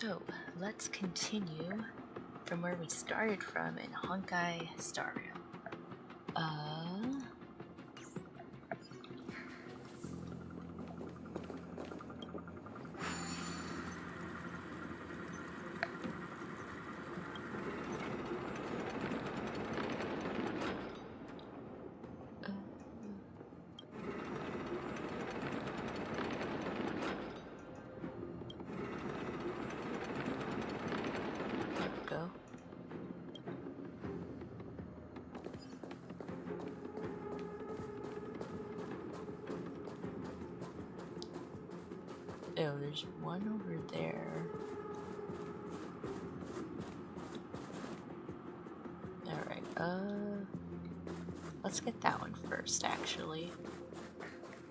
So, let's continue from where we started from in Honkai Star Rail. Go. Oh, there's one over there. Alright, let's get that one first, actually.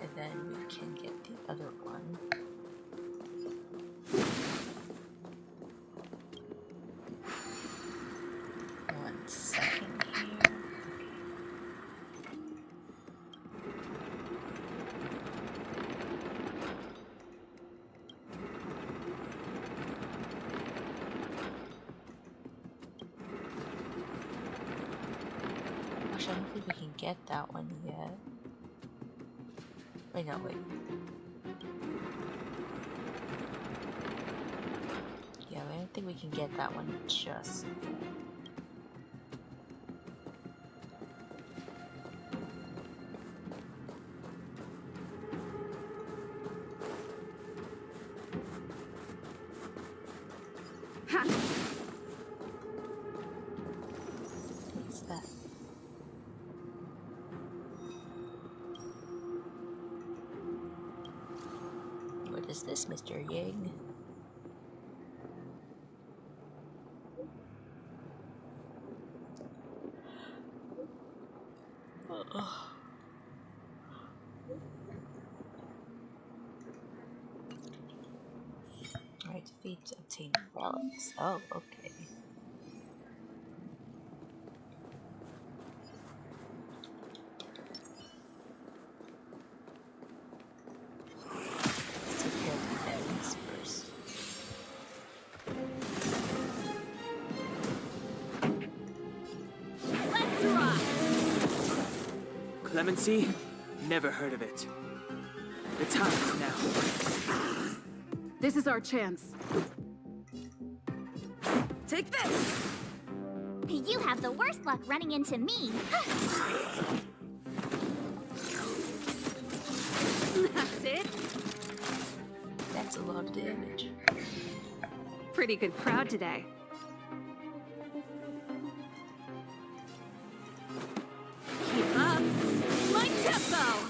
And then we can get the other one. One second here. Actually, I don't think we can get that one yet. Wait, no, wait. Yeah, I don't think we can get that one just yet. What's that? What is this, Mr. Ying? Alright, defeat obtain relics. Oh, okay. Let's take care of the enemies first. Let's rock! Clemency? Never heard of it. The time is now. This is our chance. Take this! You have the worst luck running into me. That's it. That's a lot of damage. Pretty good crowd today. Keep up. My tempo!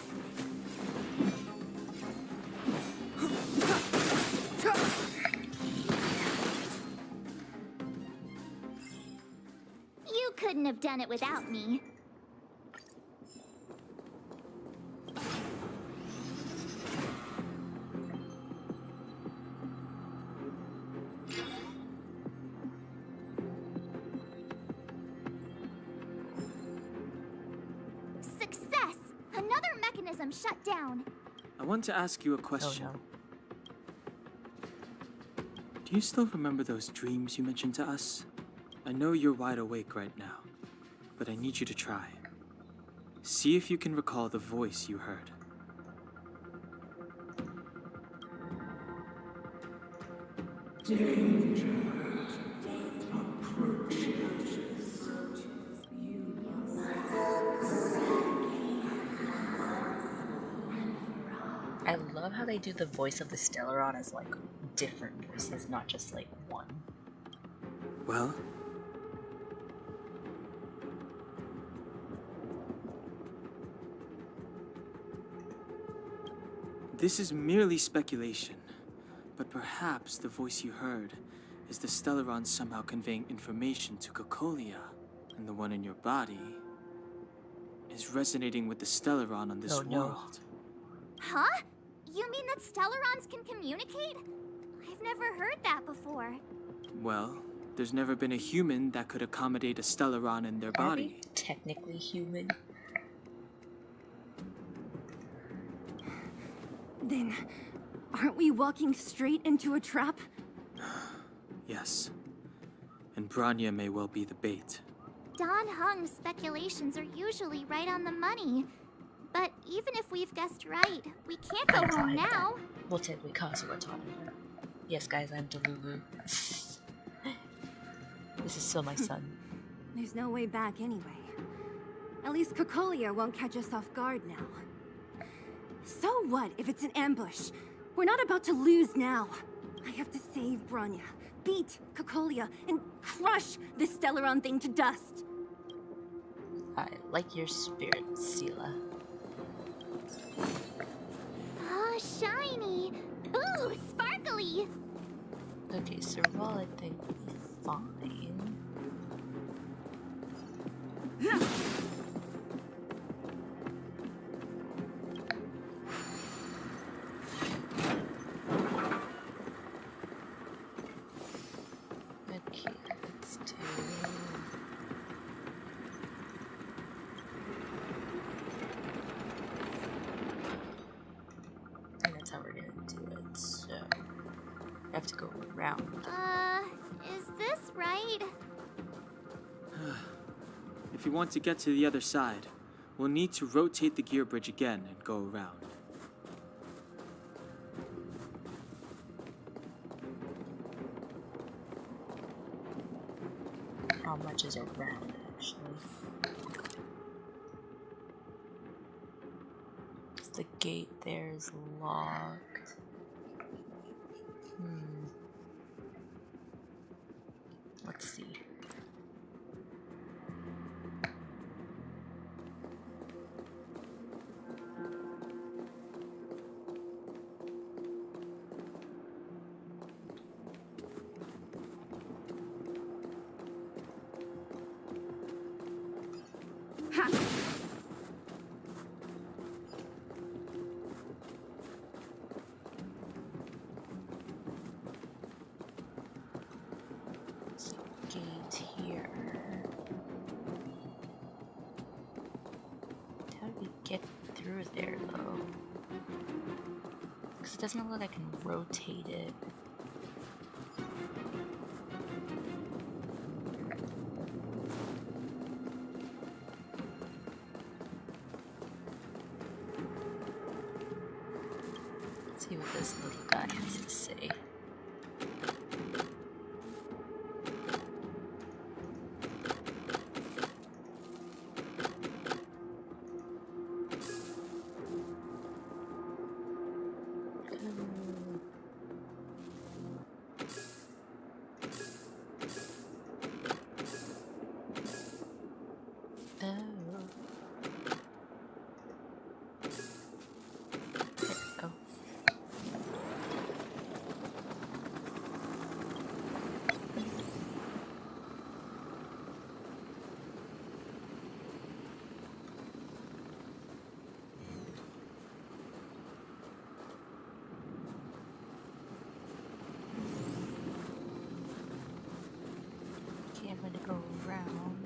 You couldn't have done it without me. Success! Another mechanism shut down. I want to ask you a question. Oh no. Do you still remember those dreams you mentioned to us? I know you're wide awake right now, but I need you to try. See if you can recall the voice you heard. I love how they do the voice of the Stellaron as like different voices, not just like one. Well? This is merely speculation, but perhaps the voice you heard is the Stellaron somehow conveying information to Cocolia, and the one in your body is resonating with the Stellaron on this Oh, no. world. Huh? You mean that Stellarons can communicate? I've never heard that before. Well, there's never been a human that could accommodate a Stellaron in their Are body. they technically human? Then, aren't we walking straight into a trap? Yes. And Branya may well be the bait. Don Hung's speculations are usually right on the money. But even if we've guessed right, we can't go I'm home fine. now. We'll take Mikasa we're talking about. Yes, guys, I'm Delulu. This is still my son. There's no way back anyway. At least Cocolia won't catch us off guard now. So what if it's an ambush? We're not about to lose now. I have to save Branya, beat Cocolia, and crush this Stellaron thing to dust. I like your spirit, Sela. Oh, shiny. Ooh, sparkly. Okay, survival I think will be fine. Okay, let's do... And that's how we're gonna do it, so... I have to go around. Is this right? If you want to get to the other side, we'll need to rotate the gear bridge again and go around. How much is around, actually? The gate there is locked. Let's see. Gate here. How do we get through there though? Because it doesn't look like I can rotate it. Let's see what this little guy has to say. Okay, I'm gonna go around.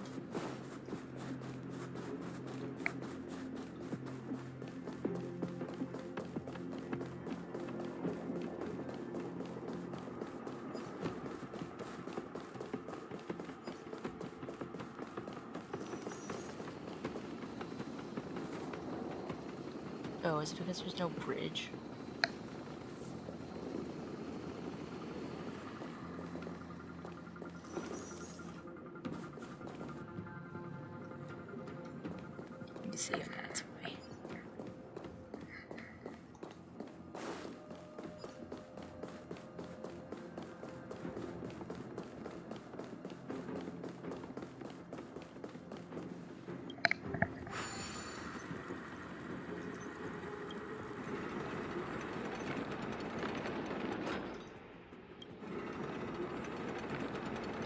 Oh, is it because there's no bridge? Let me see if that's why.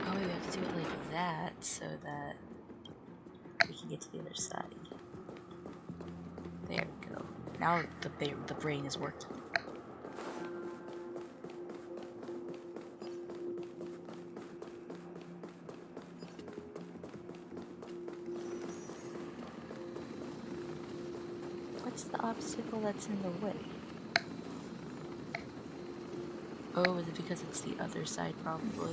Oh, we have to do it like that so that we can get to the other side. There we go. Now the brain is working. What's the obstacle that's in the way? Oh, is it because it's the other side, probably?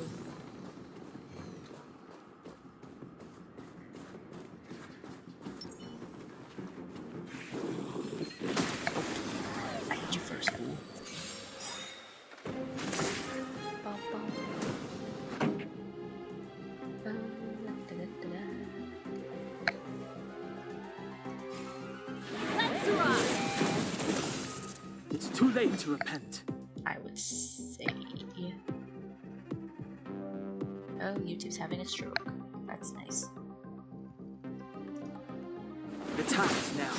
I hit you first, fool. Bum, bum. Let's rock! It's too late to repent. I would say. Oh, YouTube's having a stroke. That's nice. The time is now.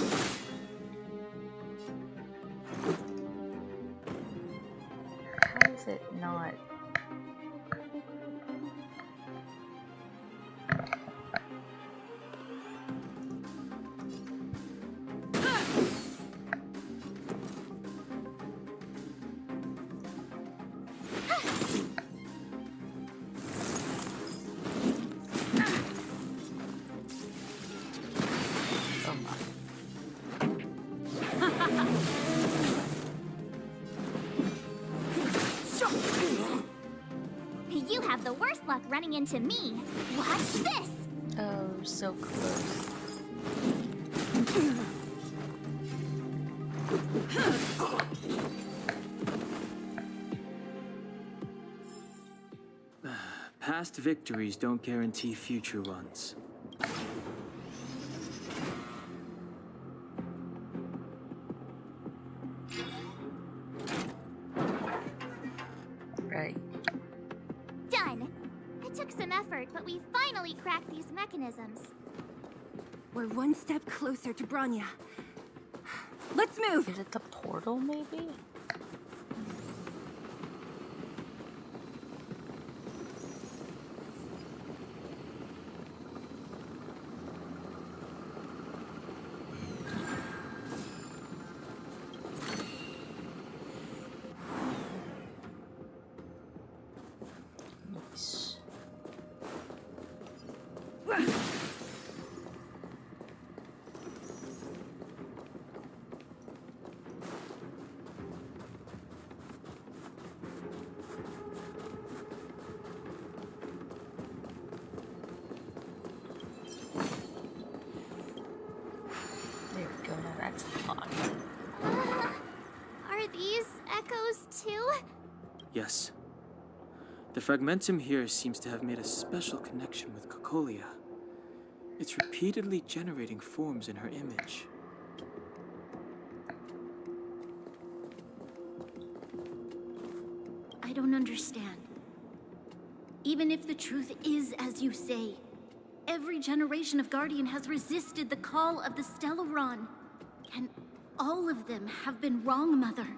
How is it not? You have the worst luck running into me. Watch this! Oh, so close. Past victories don't guarantee future ones. Right. Done! It took some effort, but we finally cracked these mechanisms. We're one step closer to Bronya. Let's move! Is it the portal, maybe? Nice. There we go, now that's locked. Are these echoes too? Yes. The fragmentum here seems to have made a special connection with Cocolia. It's repeatedly generating forms in her image. I don't understand. Even if the truth is as you say, every generation of Guardian has resisted the call of the Stellaron. Can all of them have been wrong, Mother?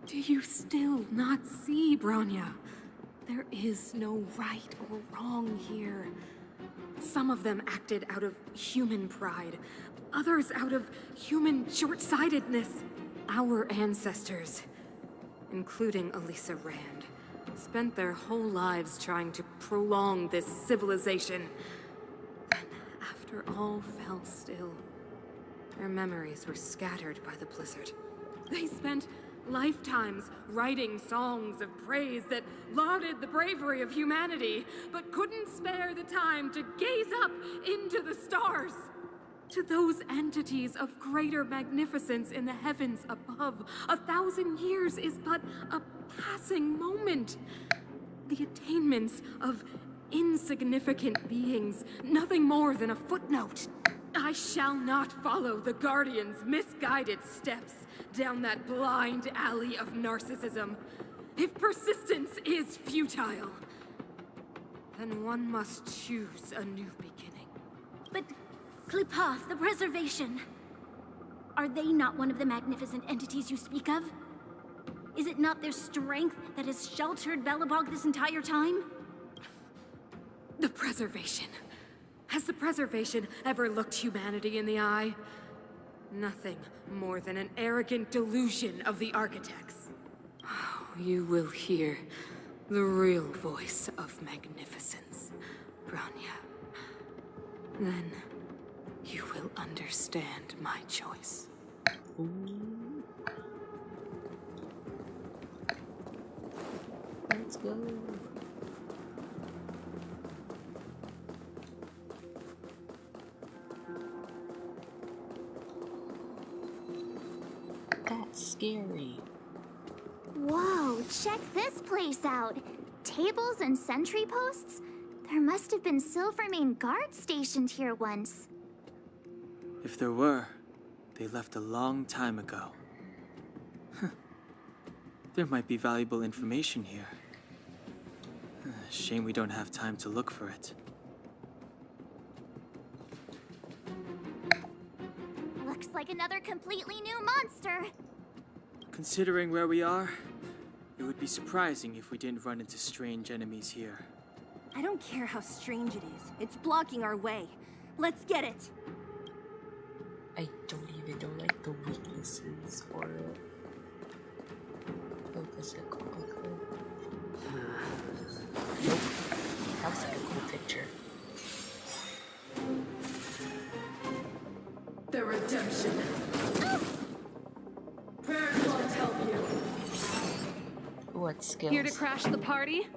Do you still not see, Bronya? There is no right or wrong here. Some of them acted out of human pride, others out of human short-sightedness. Our ancestors, including Elisa Rand, spent their whole lives trying to prolong this civilization. And after all fell still, their memories were scattered by the blizzard. They spent lifetimes writing songs of praise that lauded the bravery of humanity, but couldn't spare the time to gaze up into the stars. To those entities of greater magnificence in the heavens above, 1,000 years is but a passing moment. The attainments of insignificant beings, nothing more than a footnote. I shall not follow the Guardian's misguided steps down that blind alley of narcissism. If persistence is futile, then one must choose a new beginning. But Klipoth, the Preservation, are they not one of the magnificent entities you speak of? Is it not their strength that has sheltered Belebog this entire time? The Preservation. Has the Preservation ever looked humanity in the eye? Nothing more than an arrogant delusion of the architects. Oh, you will hear the real voice of magnificence, Bronya. Then you will understand my choice. go. That's scary. Whoa, check this place out. Tables and sentry posts? There must have been Silvermane guards stationed here once. If there were, they left a long time ago. There might be valuable information here. Shame we don't have time to look for it. Looks like another completely new monster. Considering where we are, it would be surprising if we didn't run into strange enemies here. I don't care how strange it is. It's blocking our way. Let's get it. I don't even know like the weaknesses for it. Oh, does it go like that? Nope. That was like a cool picture. The redemption. Prayers will help you. What skills? Here to crash the party?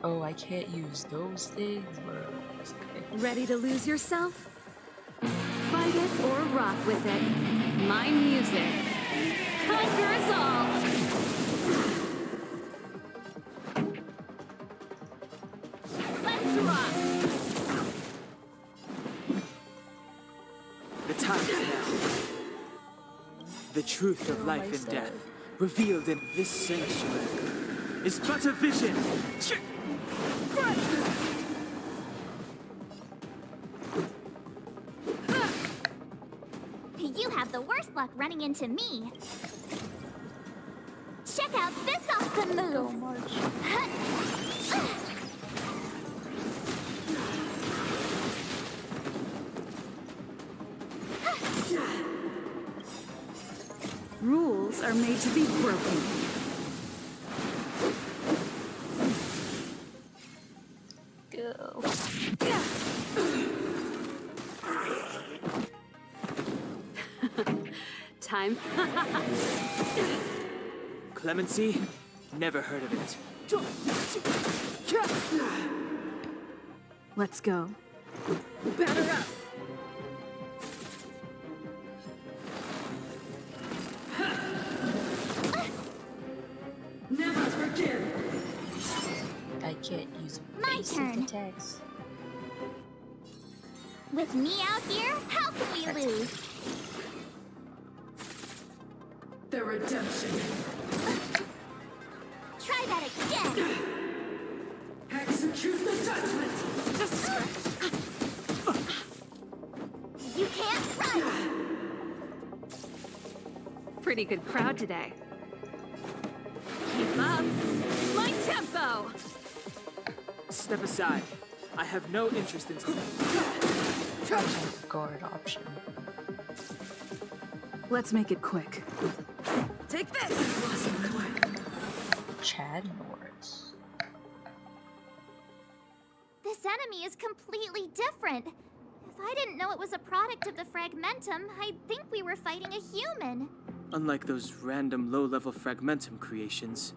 Oh, I can't use those things, bro. Okay. Ready to lose yourself? Fight it or rock with it. My music. Conquer us all! Let's rock! The time is now. The truth of life and death, revealed in this sanctuary, is but a vision. You have the worst luck running into me. Check out this awesome move. Rules are made to be broken. Go. Time. Clemency? Never heard of it. Let's go. Batter up. Never forgive. I can't use My basic turn. attacks. With me out here, how can we lose? The redemption. Try that again. Execute the judgment. You can't run. Pretty good crowd today. Keep up. My tempo! Step aside. I have no interest in... Guard option. Let's make it quick. Take this. Wasn't quick. Chad Norris. This enemy is completely different. If I didn't know it was a product of the Fragmentum, I'd think we were fighting a human. Unlike those random low-level Fragmentum creations,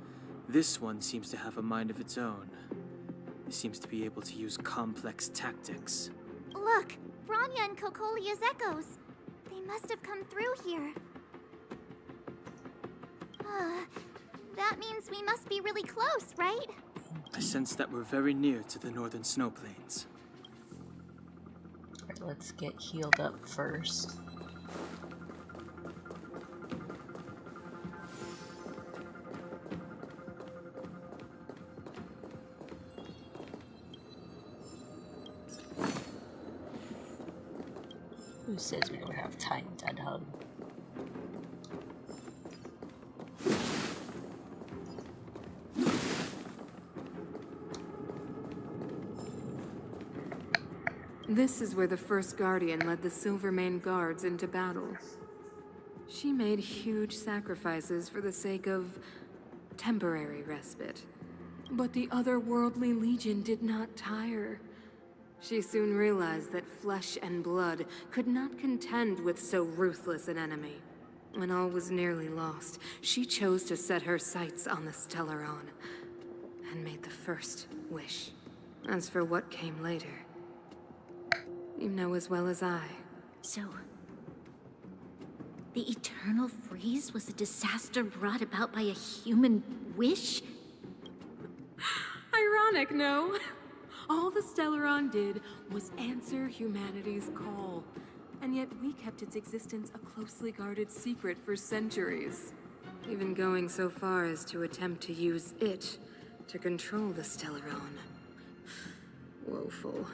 this one seems to have a mind of its own. It seems to be able to use complex tactics. Look, Bronya and Cocolia's echoes. They must have come through here. That means we must be really close, right? I sense that we're very near to the northern snow plains. Alright, let's get healed up first. Who says we don't have time, Dead Hub? This is where the first Guardian led the Silvermane Guards into battle. She made huge sacrifices for the sake of temporary respite. But the otherworldly Legion did not tire. She soon realized that flesh and blood could not contend with so ruthless an enemy. When all was nearly lost, she chose to set her sights on the Stellaron. and made the first wish. As for what came later, you know as well as I. So, the eternal freeze was a disaster brought about by a human wish? Ironic, no? All the Stellaron did was answer humanity's call. And yet we kept its existence a closely guarded secret for centuries. Even going so far as to attempt to use it to control the Stellaron. Woeful.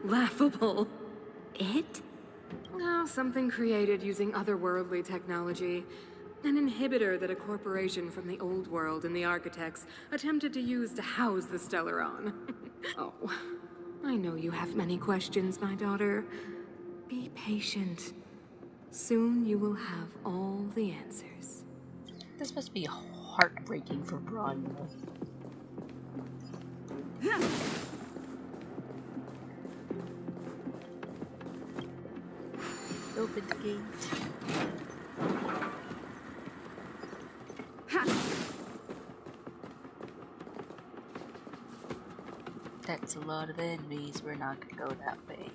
Laughable. It? Oh, something created using otherworldly technology. An inhibitor that a corporation from the old world and the architects attempted to use to house the Stellaron. Oh, I know you have many questions, my daughter. Be patient. Soon you will have all the answers. This must be heartbreaking for Bronya. Open the gate. That's a lot of enemies. We're not gonna go that way.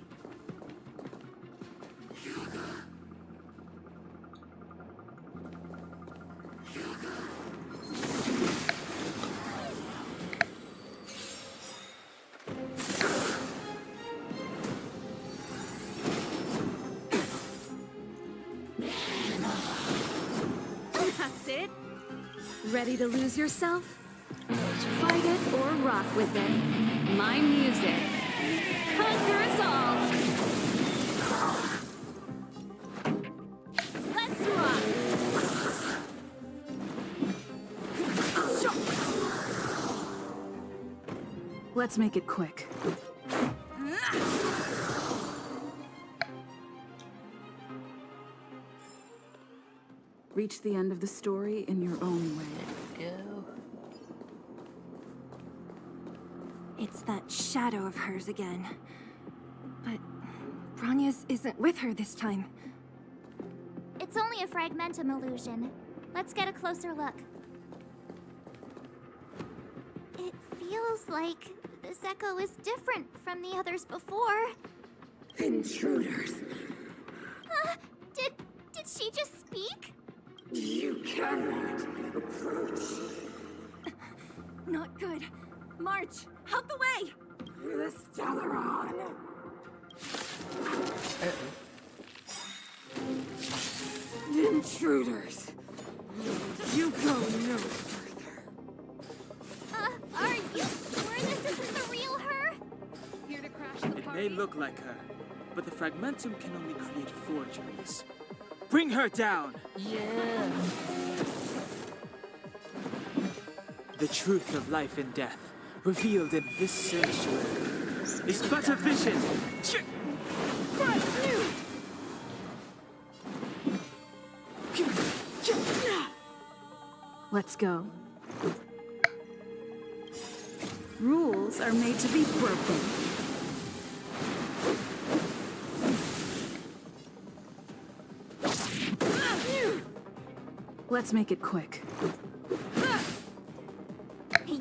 That's it? Ready to lose yourself? Fight it or rock with it. My music. Conquer us all! Let's rock! Let's make it quick. Reach the end of the story in your own way. Go. It's that shadow of hers again. But Bronya's isn't with her this time. It's only a fragmentum illusion. Let's get a closer look. It feels like this echo is different from the others before. Intruders! Did she just speak? You cannot approach Not good. March, out the way! the Stellaron! Intruders! You go no further. Are you sure this isn't the real her? Here to crash the It party? may look like her, but the fragmentum can only create forgeries. Bring her down! Yeah. The truth of life and death, revealed in this sanctuary, is but a vision. Let's go. Rules are made to be broken. Let's make it quick.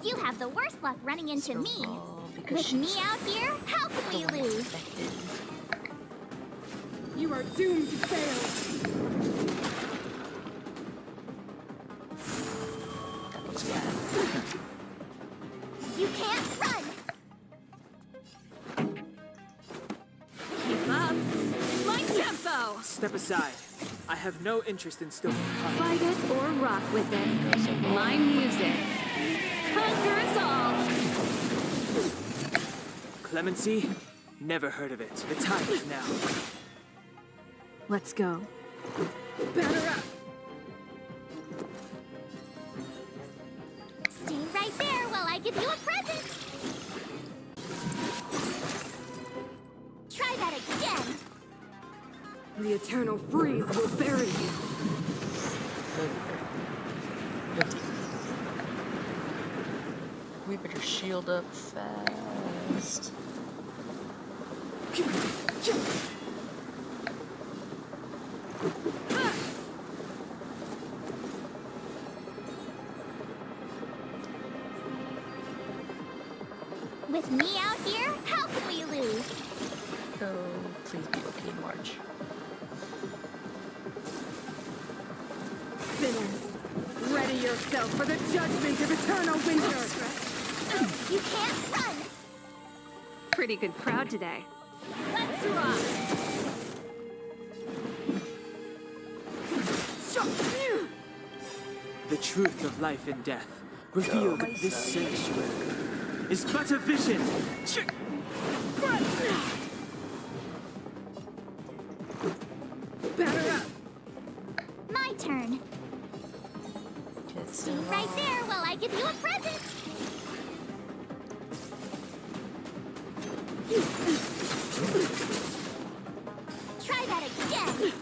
You have the worst luck running into me. Oh, because With me she's out here, how the could we one lose? expected. You are doomed to fail. That looks bad. You can't run! Keep up! My tempo! Step aside. I have no interest in still. Fight it or rock with it. My music. Conquer us all! Clemency? Never heard of it. The time is now. Let's go. Batter up! Stay right there while I give you a present! Try that again! The eternal freeze will bury you. We better shield up fast. With me out here, how can we lose? Oh, please be okay, March. Sinners, ready yourself for the judgment of eternal winter! You can't run! Pretty good crowd today. Let's rock! The truth of life and death, revealed in this sanctuary, is but a vision. Batter up! My turn. Just Stay right there while I give you a present! Try that again!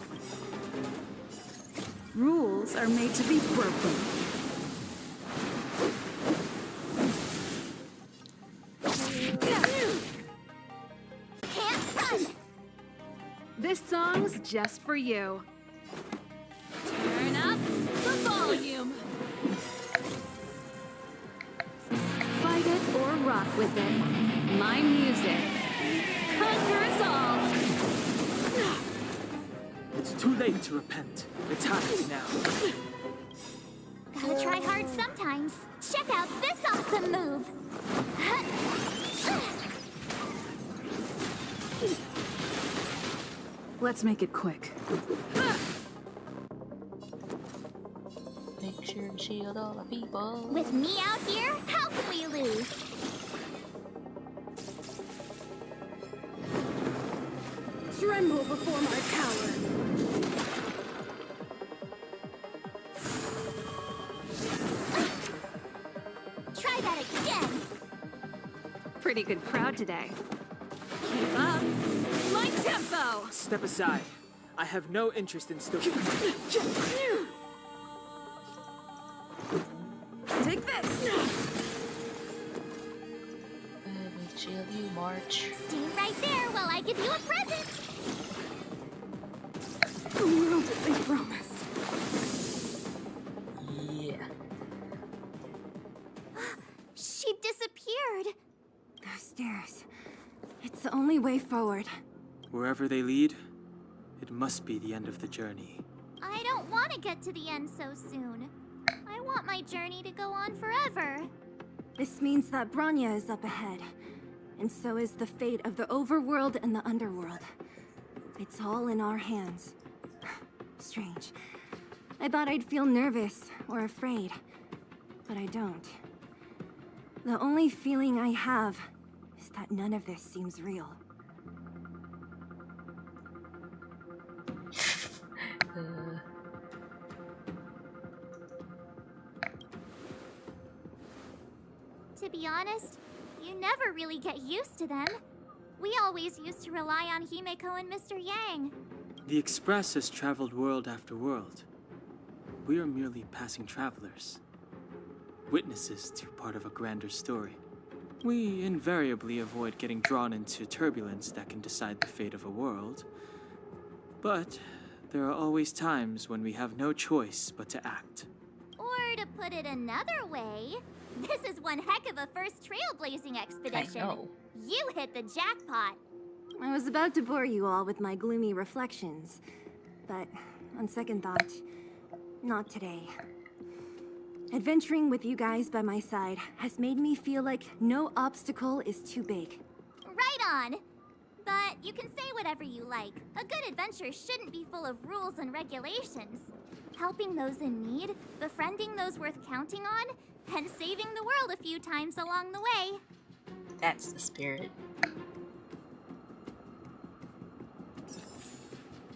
Rules are made to be broken. Can't run! This song's just for you. Turn up the volume. Fight it or rock with it. My music conquers all. It's too late to repent. It's happening now. Gotta try hard sometimes. Check out this awesome move! Let's make it quick. make sure to shield all the people. With me out here, how can we lose? Tremble before my power. Try that again! Pretty good crowd today. Keep up my tempo! Step aside. I have no interest in still. Take this! Let me shield you, March. Stay right there while I give you a present! The world that they promised. Yeah. She disappeared! Those stairs. It's the only way forward. Wherever they lead, it must be the end of the journey. I don't want to get to the end so soon. I want my journey to go on forever. This means that Bronya is up ahead. And so is the fate of the overworld and the underworld. It's all in our hands. Strange. I thought I'd feel nervous or afraid, but I don't. The only feeling I have is that none of this seems real. To be honest, you never really get used to them. We always used to rely on Himeko and Mr. Yang. The Express has traveled world after world. We are merely passing travelers, witnesses to part of a grander story. We invariably avoid getting drawn into turbulence that can decide the fate of a world. But there are always times when we have no choice but to act. Or to put it another way, this is one heck of a first trailblazing expedition. I know. You hit the jackpot. I was about to bore you all with my gloomy reflections, but on second thought, not today. Adventuring with you guys by my side has made me feel like no obstacle is too big. Right on. But you can say whatever you like. A good adventure shouldn't be full of rules and regulations. Helping those in need, befriending those worth counting on, and saving the world a few times along the way. That's the spirit.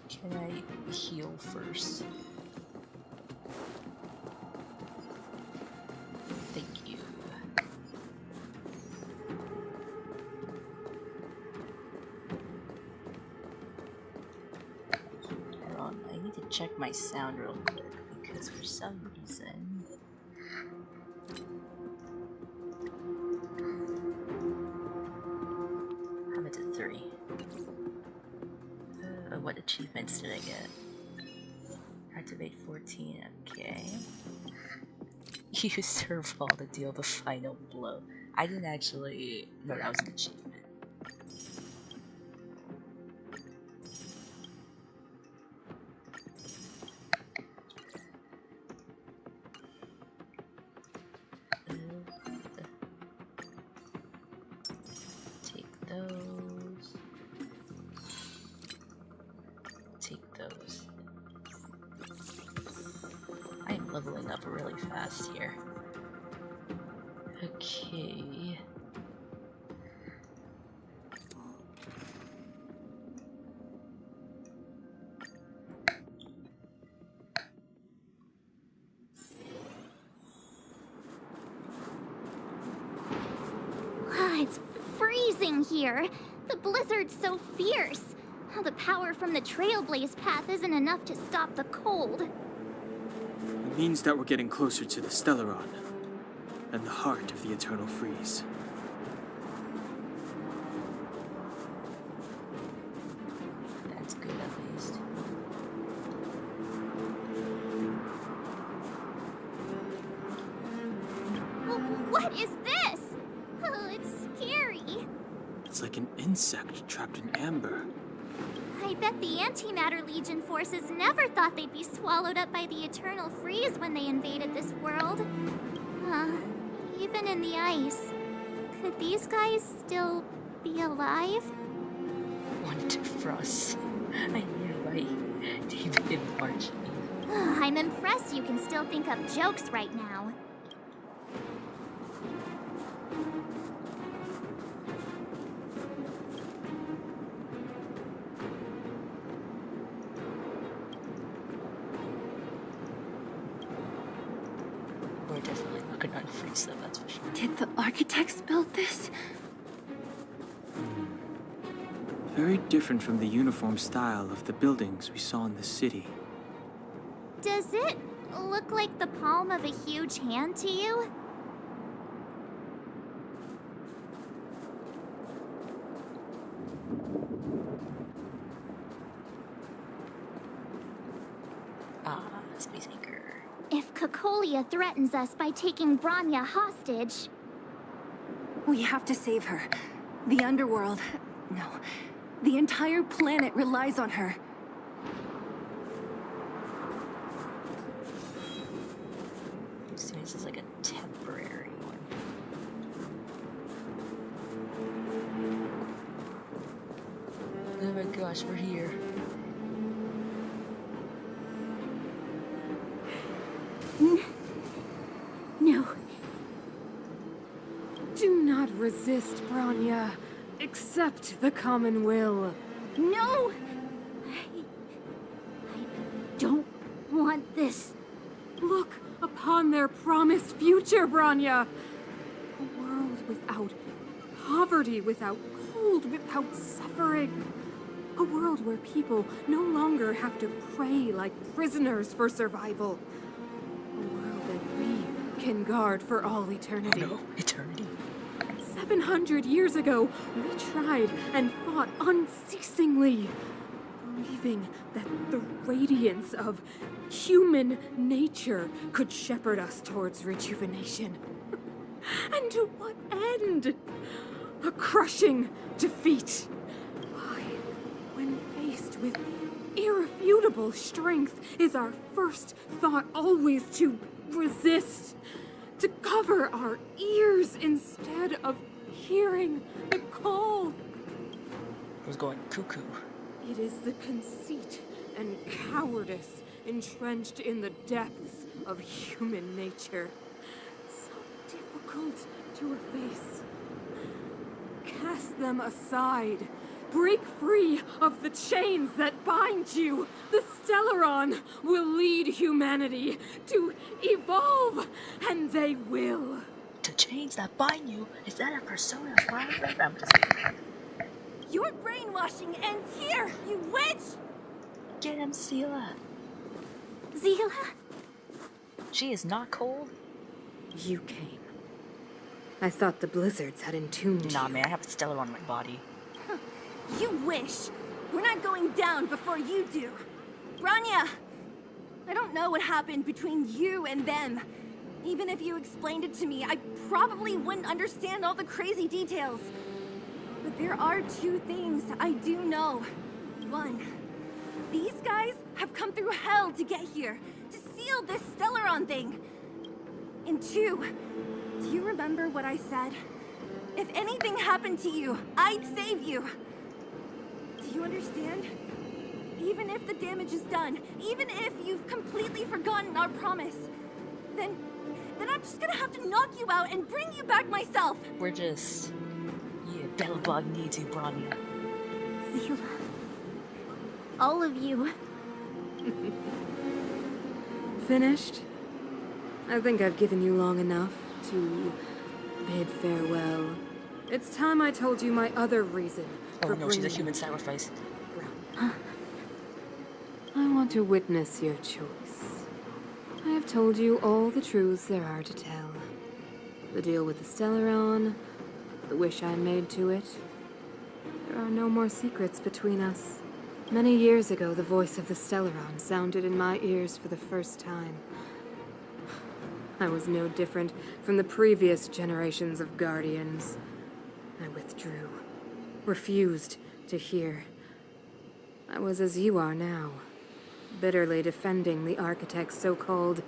Can I heal first? Thank you. Hold on, I need to check my sound real quick because for some reason I'm at 3. What achievements did I get? Activate 14, okay. Use Serval to deal the final blow. I didn't actually know that was an achievement. Take those. Take those. I am leveling up really fast here. Okay. It's freezing here. The blizzard's so fierce. The power from the Trailblaze path isn't enough to stop the cold. It means that we're getting closer to the Stellaron, and the heart of the Eternal Freeze. That's good at least. What is this? Oh, it's scary. It's like an insect trapped in amber. I bet the Antimatter Legion forces never thought they'd be swallowed up by the Eternal Freeze when they invaded this world. Even in the ice. Could these guys still be alive? Wanted to frost. I knew right. David March. I'm impressed you can still think up jokes right now. We're definitely not gonna unfreeze them, that's for sure. Did the architects build this? Very different from the uniform style of the buildings we saw in the city. Does it look like the palm of a huge hand to you? Space Maker. If Cocolia threatens us by taking Bronya hostage... We have to save her. The underworld... No. The entire planet relies on her. So this is like a temporary one. Oh my gosh, we're here. No. Do not resist, Bronya. Accept the common will. No! I don't want this. Look upon their promised future, Bronya. A world without poverty, without cold, without suffering. A world where people no longer have to pray like prisoners for survival. A world that we can guard for all eternity. Oh no, eternity. 700 years ago, we tried and fought unceasingly, believing that the radiance of human nature could shepherd us towards rejuvenation. And to what end? A crushing defeat. Why, when faced with irrefutable strength, is our first thought always to resist? To cover our ears instead of hearing the call. I was going cuckoo. It is the conceit and cowardice entrenched in the depths of human nature. So difficult to efface. Cast them aside. Break free of the chains that bind you. The Stellaron will lead humanity to evolve, and they will. The chains that bind you, is that a Persona 5? I'm just kidding. Your brainwashing ends here, you witch! Get him, Seela. Zila? She is not cold? You came. I thought the blizzards had entombed Nah, you. man, I have a stellar on my body. You wish. We're not going down before you do. Bronya! I don't know what happened between you and them, Even if you explained it to me, I probably wouldn't understand all the crazy details. But there are two things I do know. One, these guys have come through hell to get here, to seal this Stellaron thing. And two, do you remember what I said? If anything happened to you, I'd save you. Do you understand? Even if the damage is done, even if you've completely forgotten our promise, then I'm just gonna have to knock you out and bring you back myself. We're just... Yeah, Belebog needs you, Bronya. Zila. All of you. Finished? I think I've given you long enough to bid farewell. It's time I told you my other reason Oh for no, she's a bringing human sacrifice. I want to witness your choice. I have told you all the truths there are to tell. The deal with the Stellaron, the wish I made to it. There are no more secrets between us. Many years ago, the voice of the Stellaron sounded in my ears for the first time. I was no different from the previous generations of Guardians. I withdrew, refused to hear. I was as you are now, bitterly defending the Architect's so-called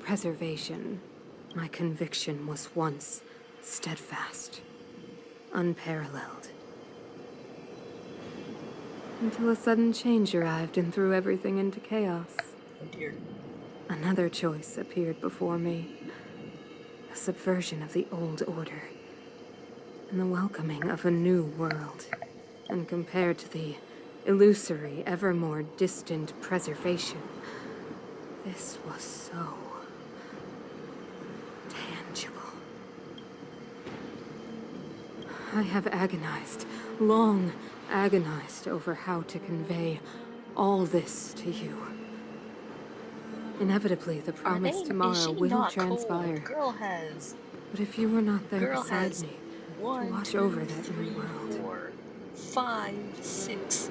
preservation. My conviction was once steadfast, unparalleled. Until a sudden change arrived and threw everything into chaos. Oh dear. Another choice appeared before me. A subversion of the old order. And the welcoming of a new world. And compared to the illusory, ever more distant preservation, this was so tangible. I have agonized, long agonized over how to convey all this to you. Inevitably, the promise tomorrow will transpire. Girl has... But if you were not there Girl beside has me to 1, watch 2, over that 3, new world, 4, 5, 6.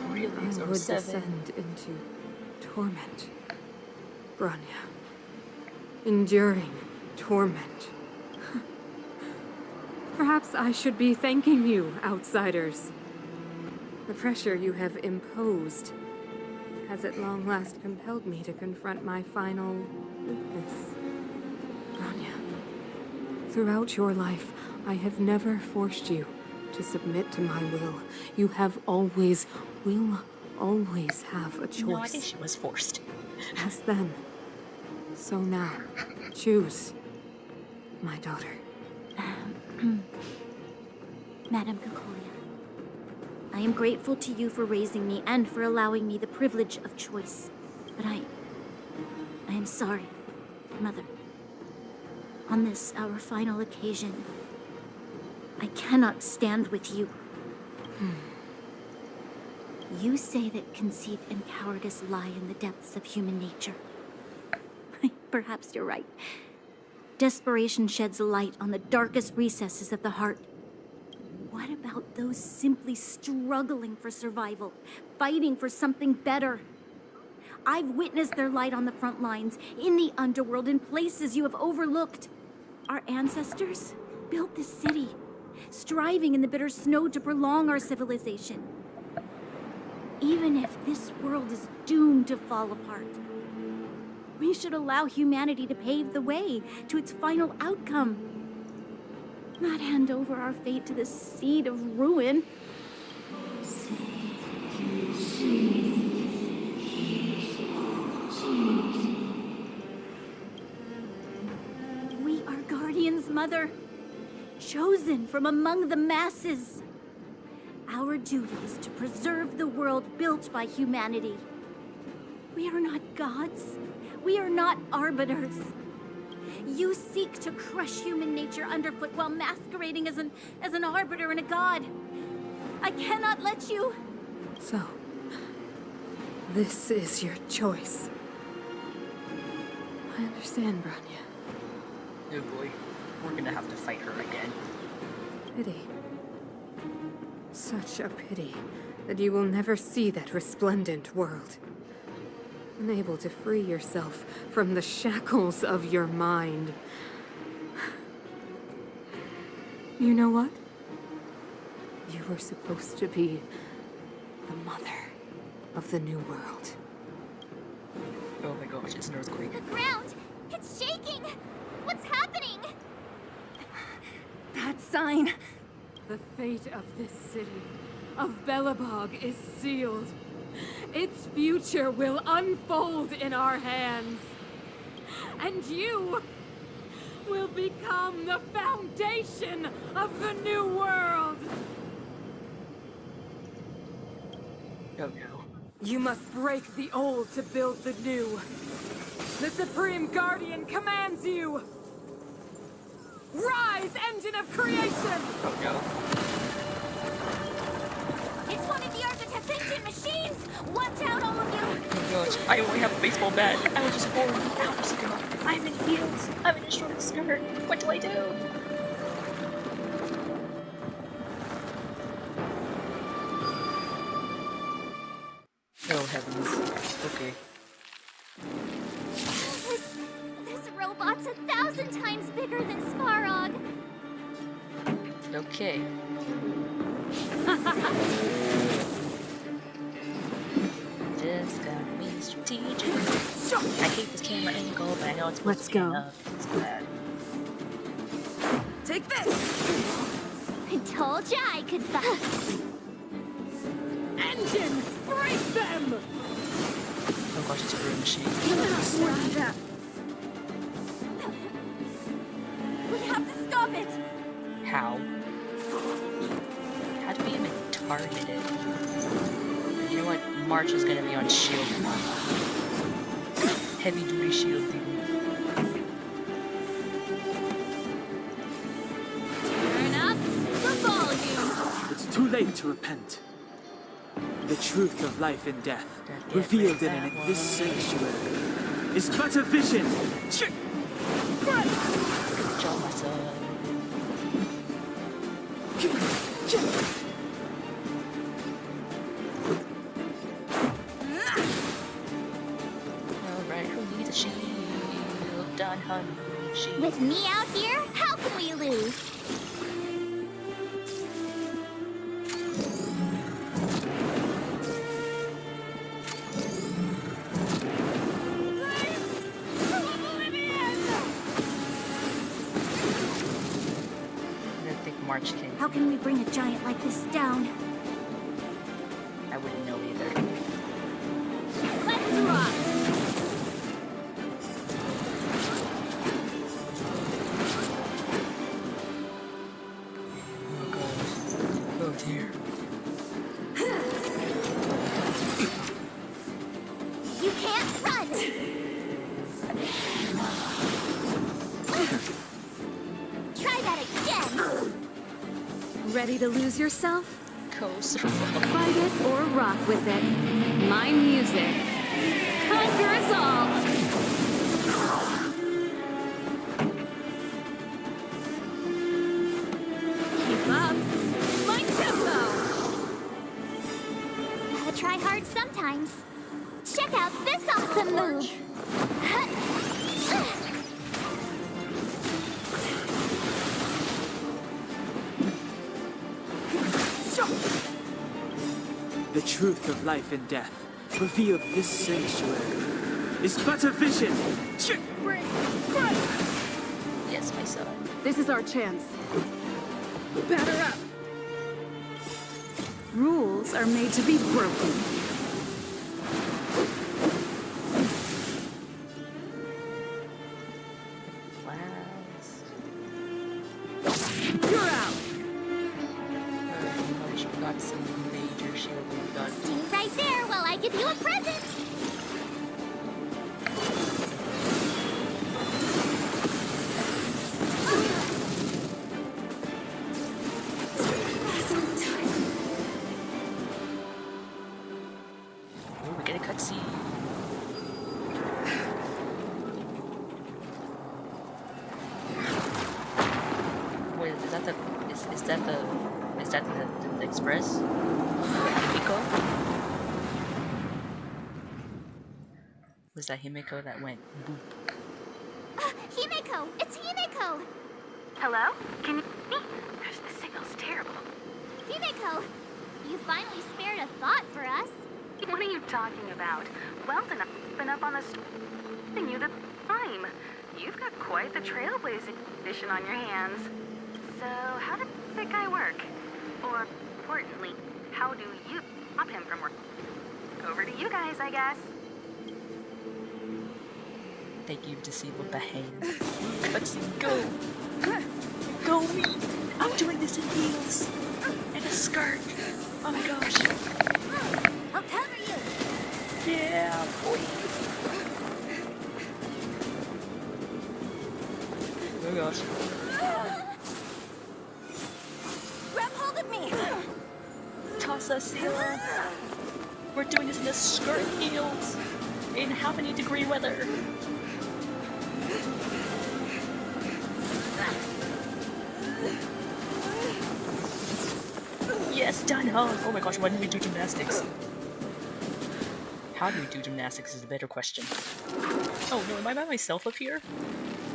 Really? I Or would 7. descend into torment. Bronya. Enduring torment. Perhaps I should be thanking you, outsiders. The pressure you have imposed has at long last compelled me to confront my final weakness. Bronya, throughout your life, I have never forced you to submit to my will. You have always, will always have a choice. No, I think she was forced. As then, so now, choose, my daughter. Madame Cocolia, I am grateful to you for raising me and for allowing me the privilege of choice. But I am sorry, Mother. On this, our final occasion, I cannot stand with you. You say that conceit and cowardice lie in the depths of human nature. Perhaps you're right. Desperation sheds light on the darkest recesses of the heart. What about those simply struggling for survival, fighting for something better? I've witnessed their light on the front lines, in the underworld, in places you have overlooked. Our ancestors built this city, striving in the bitter snow to prolong our civilization. Even if this world is doomed to fall apart, we should allow humanity to pave the way to its final outcome. Not hand over our fate to the seed of ruin. We are guardians, Mother, chosen from among the masses. Our duty is to preserve the world built by humanity. We are not gods. We are not arbiters. You seek to crush human nature underfoot while masquerading as an arbiter and a god. I cannot let you. So, this is your choice. I understand, Bronya. Oh boy, we're gonna have to fight her again. Pity. Such a pity that you will never see that resplendent world. unable to free yourself from the shackles of your mind. You know what? You were supposed to be the mother of the new world. Oh my gosh, it's an earthquake. The ground! It's shaking! What's happening? That sign. The fate of this city, of Belebog, is sealed. Its future will unfold in our hands. And you will become the foundation of the new world. Oh no. You must break the old to build the new. The Supreme Guardian commands you! Rise, engine of creation! Oh no. It's one of the Architect's engine machines! Watch out, all of you! Oh gosh, I only have a baseball bat. I was just born hours ago. I'm in heels. I'm in a short skirt. What do I do? Oh heavens. Okay. This robot's 1,000 times bigger than Svarog. Okay. Just gotta be strategic. I hate this camera angle, but I know it's supposed Let's to be go. enough. It's bad. Take this! I told ya I could fight. Engine, break them! Oh gosh, it's a real machine. We have to stop it! How? How do we even target it? You know what? March is gonna be on shield. Heavy duty shield, people. Turn up the volume. It's too late to repent. The truth of life and death, Get revealed rid in of that this sanctuary, is but a vision. Good job, my son. Alright, who needs a shield? Done, honey. Shield. With me out here, how can we lose? I don't think March can. How can we bring a giant like this down? I wouldn't know either. Let's rock! Oh gosh. Oh dear. You can't run! Try that again! Ready to lose yourself? Coast. Fight it or rock with it. My music conquers all! Keep up! My tempo! Gotta try hard sometimes. Check out this awesome move! The truth of life and death, revealed in this sanctuary, is but a vision. Yes, my son. This is our chance. Batter up! Rules are made to be broken. Last. You're out! March got some major shielding done. Stay right there while I give you a present! Ooh, we get a cutscene. Wait, is that the the express? Pico? Was that Himiko that went boop? Himiko! It's Himiko! Hello? Can you hear me? Gosh, the signal's terrible. Himiko! You finally spared a thought for us. What are you talking about? Weldon, I've been up on the and you the time. You've got quite the trailblazing mission on your hands. So, how did that guy work? Or, importantly, how do you stop him from working? Over to you guys, I guess. Thank you, Disable Bahane. Let's go! Go me! I'm doing this in heels! And a skirt! Oh my gosh! I'll cover you! Yeah, boy! Oh gosh. Grab hold of me! Toss us, Hila! We're doing this in a skirt heels! In how many degree weather? Yes, done! Oh my gosh, why didn't we do gymnastics? How do we do gymnastics is the better question. Oh no, am I by myself up here?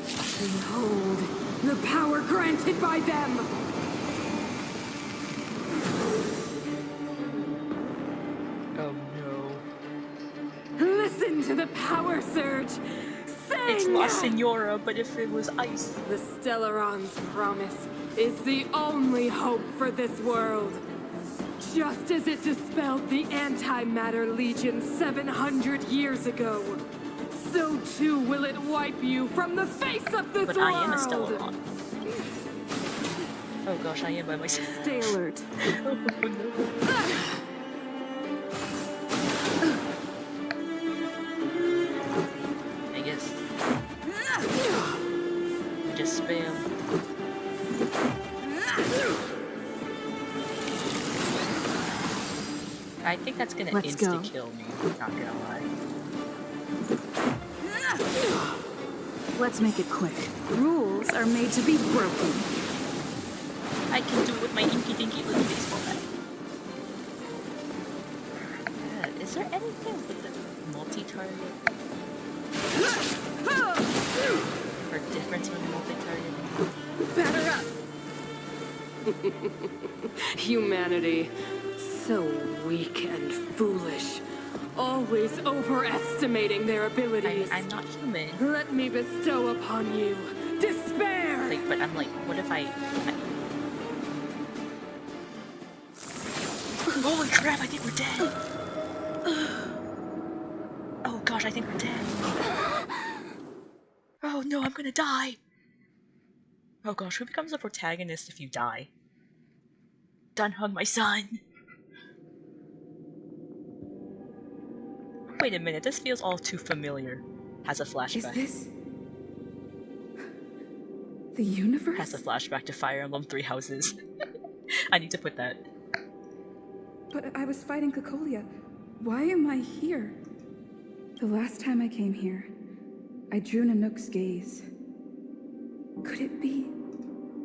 Behold, the power granted by them! Oh no. Listen to the power surge! Sing! It's La Senora, but if it was ice. The Stellaron's promise is the only hope for this world. Just as it dispelled the Antimatter Legion 700 years ago, so too will it wipe you from the face of this But world! I am a Stellaron. Oh gosh, I am by myself. Stay alert. Oh no. I guess. Just spam. I think that's gonna Let's go. insta-kill me, not gonna lie. Let's make it quick. Rules are made to be broken. I can do it with my inky dinky little baseball bat. Is there anything with the multi-target? Or difference with multi-target? Batter up! Humanity. So weak and foolish. Always overestimating their abilities. I'm not human. Let me bestow upon you despair! Like, but I'm like, what if I... Holy crap, I think we're dead! Oh gosh, I think we're dead. Oh no, I'm gonna die! Oh gosh, who becomes the protagonist if you die? Done hug my son! Wait a minute, this feels all too familiar. Has a flashback. Is this... the universe? Has a flashback to Fire Emblem 3 Houses. I need to put that. But I was fighting Cocolia. Why am I here? The last time I came here, I drew Nanook's gaze. Could it be?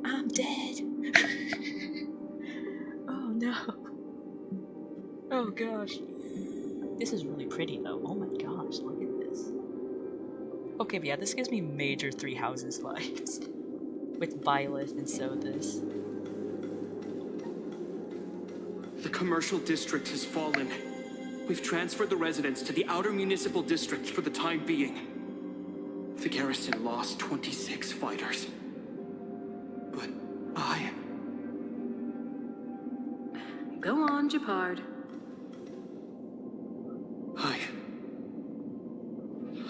I'm dead. Oh no. Oh gosh. This is really pretty though. Oh my gosh, look at this. Okay, but yeah, this gives me major 3 Houses vibes. With Violet and so this. The commercial district has fallen. We've transferred the residents to the outer municipal district for the time being. The garrison lost 26 fighters. But Go on, Japard.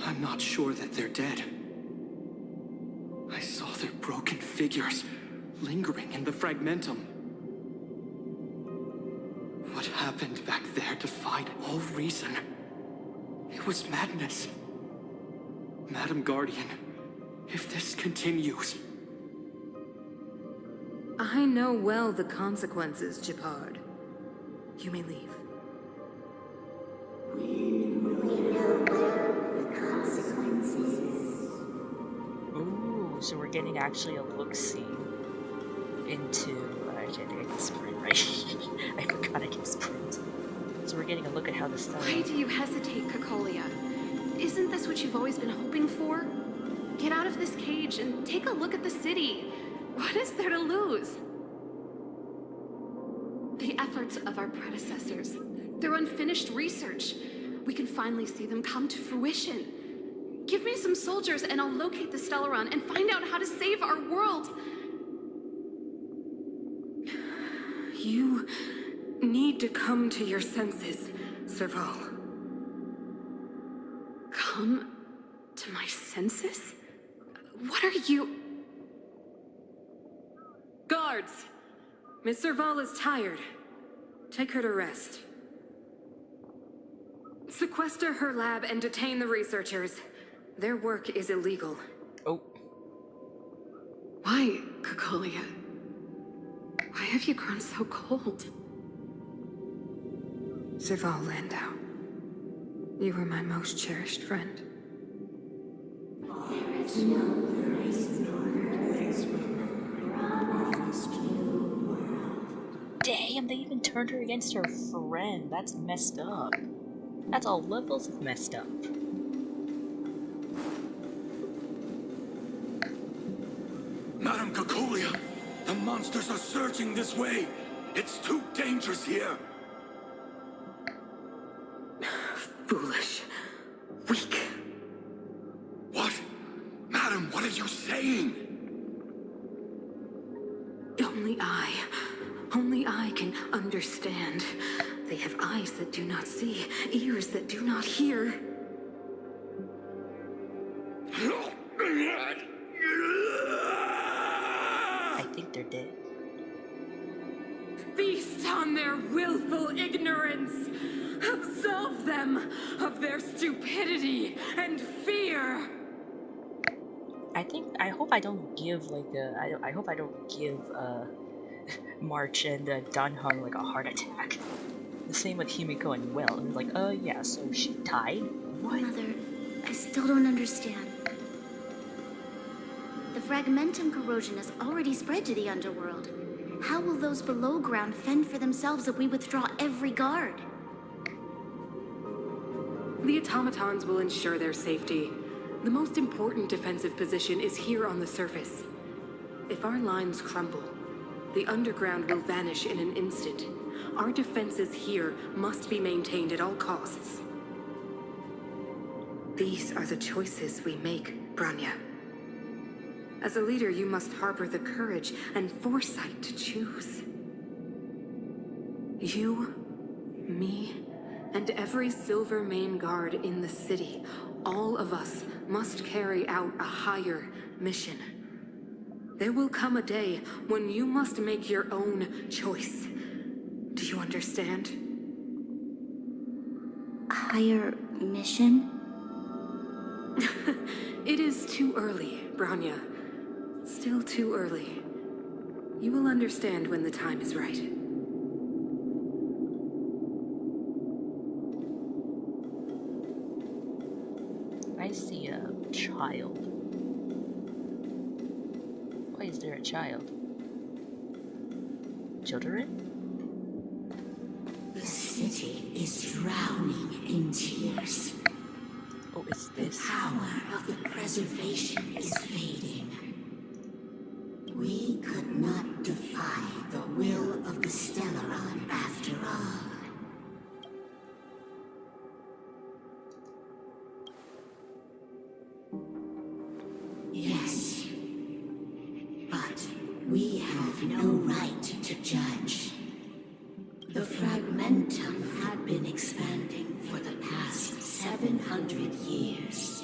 I'm not sure that they're dead. I saw their broken figures lingering in the fragmentum. What happened back there defied all reason. It was madness. Madam Guardian, if this continues... I know well the consequences, Japard. You may leave. Ooh, so we're getting actually a look-see into... I can sprint, right? I forgot I can sprint. So we're getting a look at how the Why do you hesitate, Cocolia? Isn't this what you've always been hoping for? Get out of this cage and take a look at the city. What is there to lose? The efforts of our predecessors, their unfinished research. We can finally see them come to fruition. Give me some soldiers and I'll locate the Stellaron and find out how to save our world. You need to come to your senses, Serval. Come to my senses? What are you... Guards! Miss Serval is tired. Take her to rest. Sequester her lab and detain the researchers. Their work is illegal. Oh. Why, Cocolia? Why have you grown so cold? Serval Landau, you were my most cherished friend. Damn, they even turned her against her friend. That's messed up. That's all levels of messed up. Madam Cocolia, the monsters are surging this way. It's too dangerous here. Foolish. Weak. What? Madam, what are you saying? Only I can understand. They have eyes that do not see, ears that do not hear. I think they're dead. Feast on their willful ignorance! Absolve them of their stupidity and fear! I hope I don't give like I hope I don't give March and Dunhung like a heart attack. The same with Himiko and Will. And like, yeah, so she died? What? Mother, I still don't understand. The fragmentum corrosion has already spread to the underworld. How will those below ground fend for themselves if we withdraw every guard? The automatons will ensure their safety. The most important defensive position is here on the surface. If our lines crumble, the underground will vanish in an instant. Our defenses here must be maintained at all costs. These are the choices we make, Branya. As a leader, you must harbor the courage and foresight to choose. You, me, and every Silver Main Guard in the city, all of us must carry out a higher mission. There will come a day when you must make your own choice. Do you understand? Higher mission? It is too early, Branya. Still too early. You will understand when the time is right. I see a child. Why is there a child? Children? The city is drowning in tears. Oh, is this? The power of the preservation is fading. We could not defy the will of the Stellaron after all. Yes, but we have no right to judge. The fragmentum had been expanding for the past 700 years.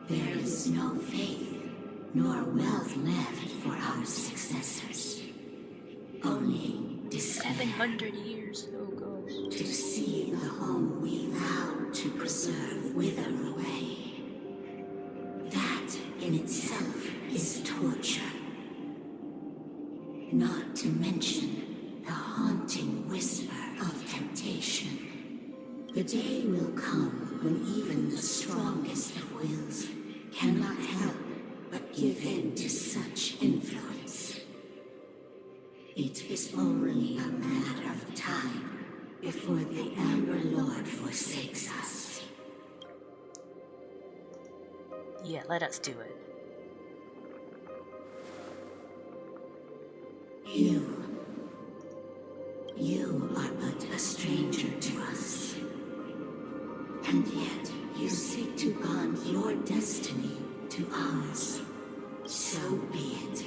There is no faith nor wealth left for our successors. Only despair. 700 years, oh gosh. To see the home we vowed to preserve wither away. That in itself is torture. Not to mention the haunting whisper of temptation. The day will come when even the strongest of wills cannot help but give in to such influence. It is only a matter of time before the Amber Lord forsakes us. Yeah, let us do it. You are but a stranger to us. And yet, you seek to bond your destiny to ours. So be it.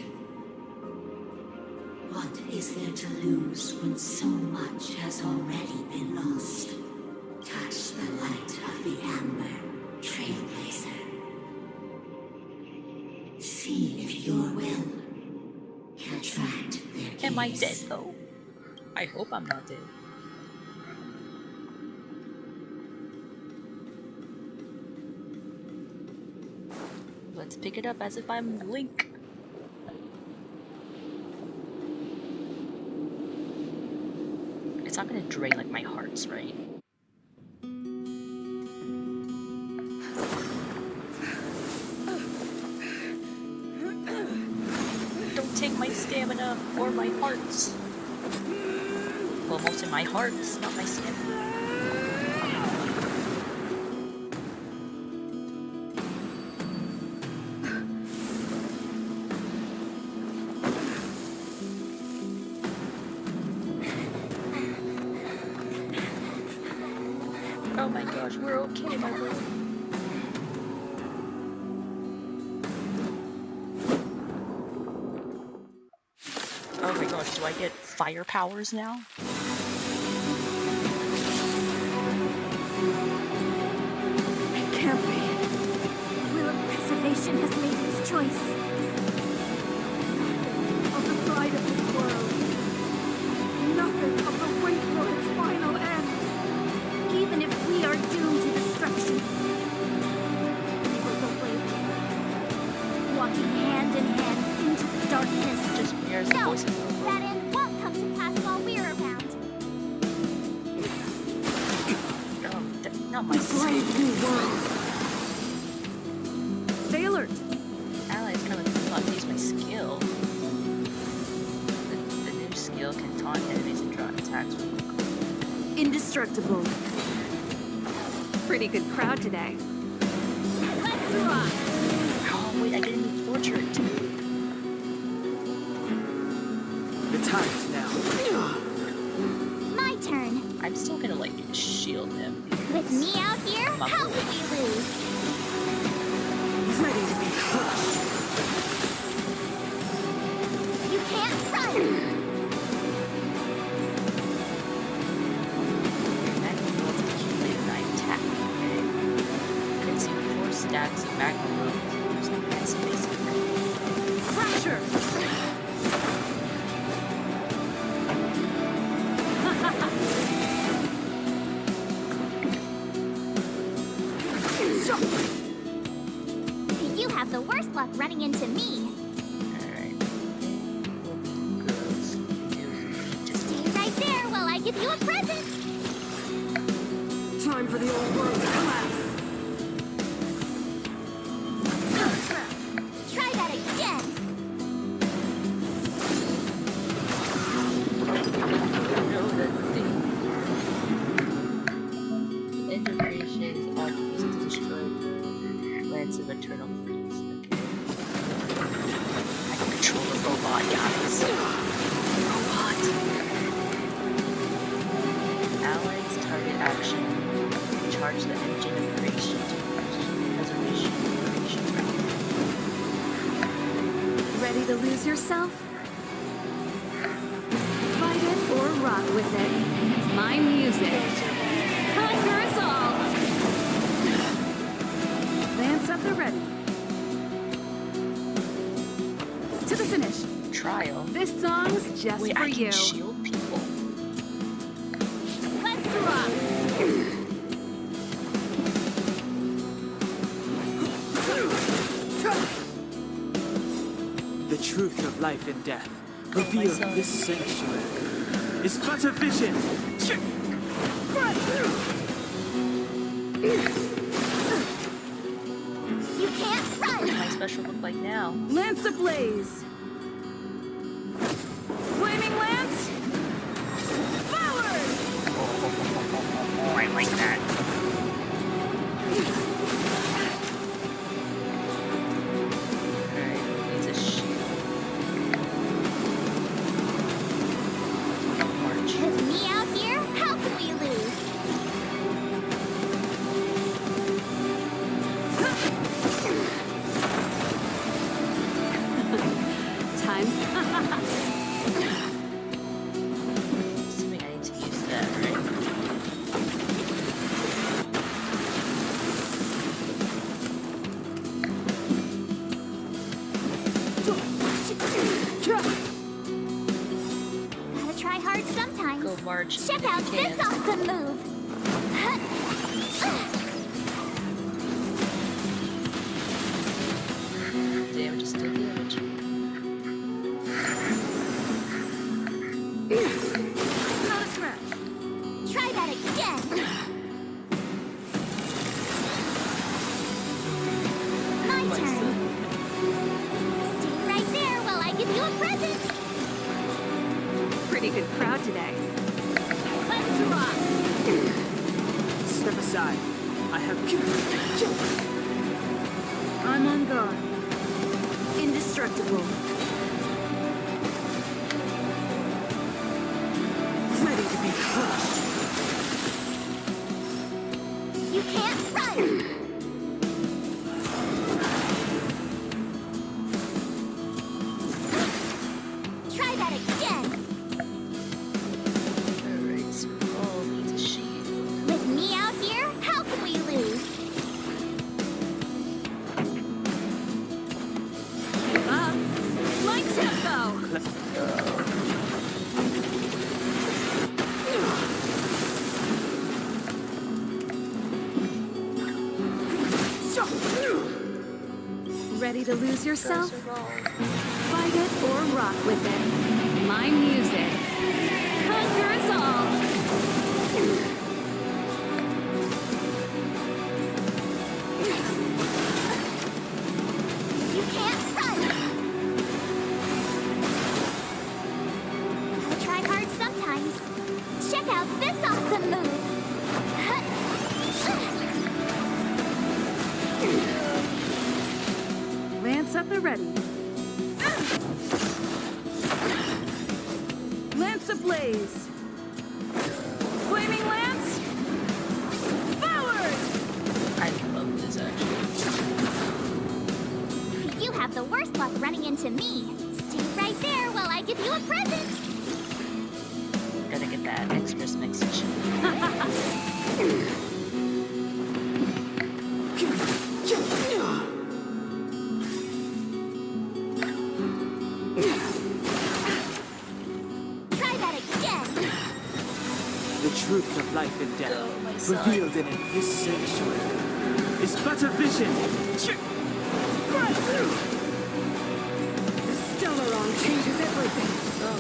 What is there to lose when so much has already been lost? Touch the light of the Amber, Trailblazer. See if your will can attract their gaze. Am I dead though? I hope I'm not dead. Let's pick it up as if I'm Link. It's not gonna drain like my hearts, right? Don't take my stamina or my hearts. Well, most of my hearts, not my stamina. Oh my gosh, we're okay, my lord. Oh my gosh, do I get fire powers now? It can't be. Will of Preservation has made its choice. Of the pride of this world. Nothing of the wait for its final end. Even if we are doomed to destruction, we will go bravely, walking hand in hand into the darkness. Just mirrors the No, voice of that end won't come to pass while we're around. not my Brave new world. Stay alert. allies come and not use my skill. The new skill can taunt enemies and draw attacks from Indestructible. Pretty good crowd today. Let's rock! Oh wait, I didn't need portrait. The time's now. My turn. I'm still gonna like shield him. With me out here, how could we lose? Ready to be crushed. You can't run! That heals accumulated when I attack. Okay. Consume 4 stacks of magma rolls. That's basic. Crusher. You have the worst luck running into me. Alright. Girls, just Stay right there while I give you a present. Time for the old world to collapse. Try that again. know that the end of creation is all used to destroy the lands of eternal freeze. Okay. I can control the robot, guys. Robot. Allies target action. Charge the engine of creation to preservation round. Ready to lose yourself? Fight it or rock with it. My music. Conquer us all! Lance at the ready. To the finish. Trial. This song's just Wait, for I can you. shield people. Let's rock. The truth of life and death, revealed in this sanctuary, is but a vision. You can't What does run. my special look like now? Lance ablaze. Flaming lance. Forward! Oh, I like that. charge. Check out this awesome move! Damage is still damage. Not a scratch. Try that again! My turn. Stay right there while I give you a present! Pretty good crowd today. Let's rock! Step aside. I have. I'm on guard. Indestructible. Ready to be crushed. You can't run! Try that again! Alright, so all needs a shield. With me out here, how can we lose? Keep up. Light tempo. Ready to lose yourself? Fight it or rock with it. My music. Conquer us all. You can't run! I try hard sometimes. Check out this awesome move! Lance up and ready. Lance ablaze. Flaming lance. Forward! I love this actually. You have the worst luck running into me. Stay right there while I give you a present! Gotta get that Xmas mixation. Try that again! The truth of life and death, Oh, my son. revealed in this sanctuary, is but a vision. The Stellaron changes everything. Oh,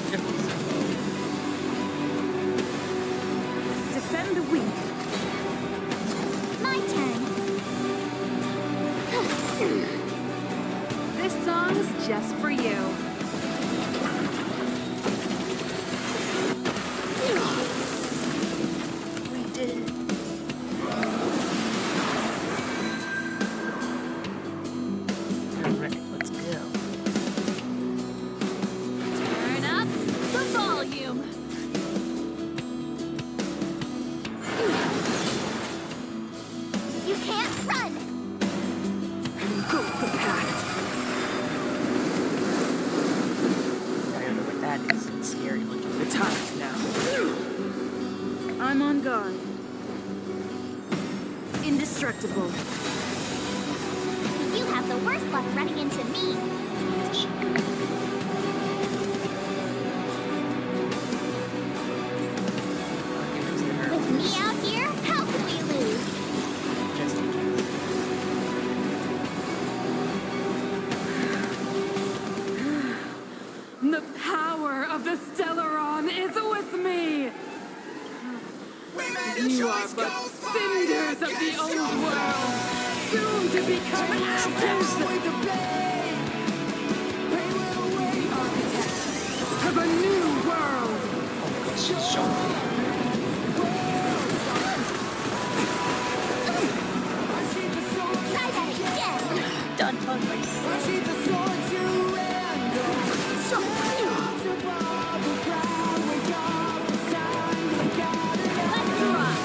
Defend the weak. My turn! This song's just for you. we did it. Alright, let's go. Turn up the volume. You can't run! Go the past. I don't know what that is. It's scary looking. The time is now. I'm on guard. Indestructible. You have the worst luck running into me. With me out here, how can we lose? Just in case. The power of the Stellaron is with me! You are but cinders of the old world, soon to become ashes! Of a new world! She's showing me. Try that again! Done on myself. Let's rock!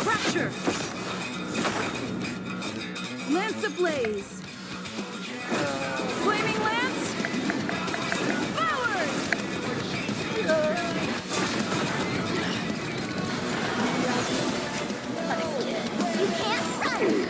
Fracture. Lance ablaze. Flaming lance. Forward! You can't run!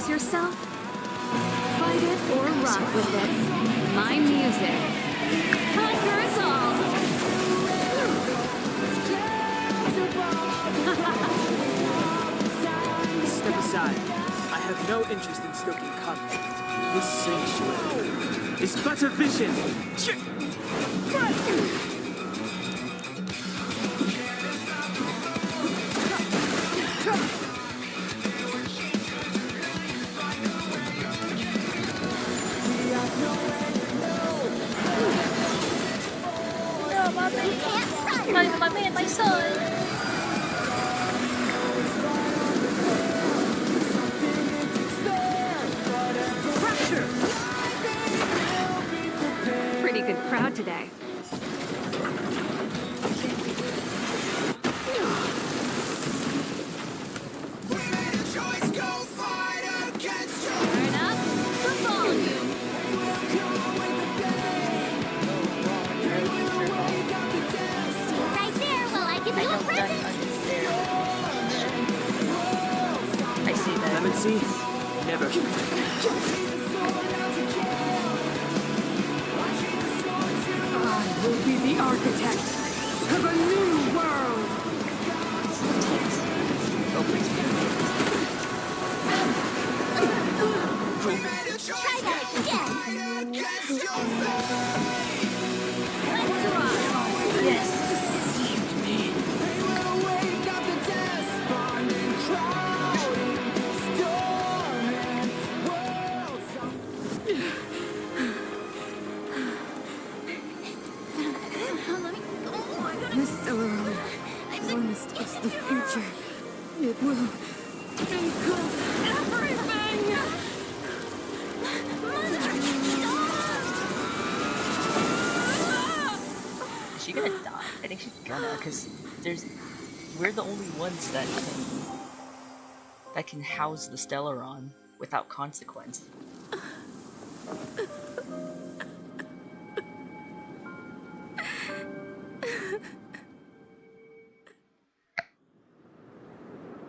Brace yourself. Fight it or rock with it. My music conquers all. Step aside. I have no interest in stoking conflict. This sanctuary is but a vision. My man, my son! Pretty good crowd today. Turn up the volume. Right there while I give you a present. I see that. Clemency? Never. I will be the architect of a new world. Oh, please. Try that again. Yes. This Stellaron, one is towards the future. It will include everything! Is she gonna die? I think she's gonna, because we're the only ones that can house the Stellaron without consequence.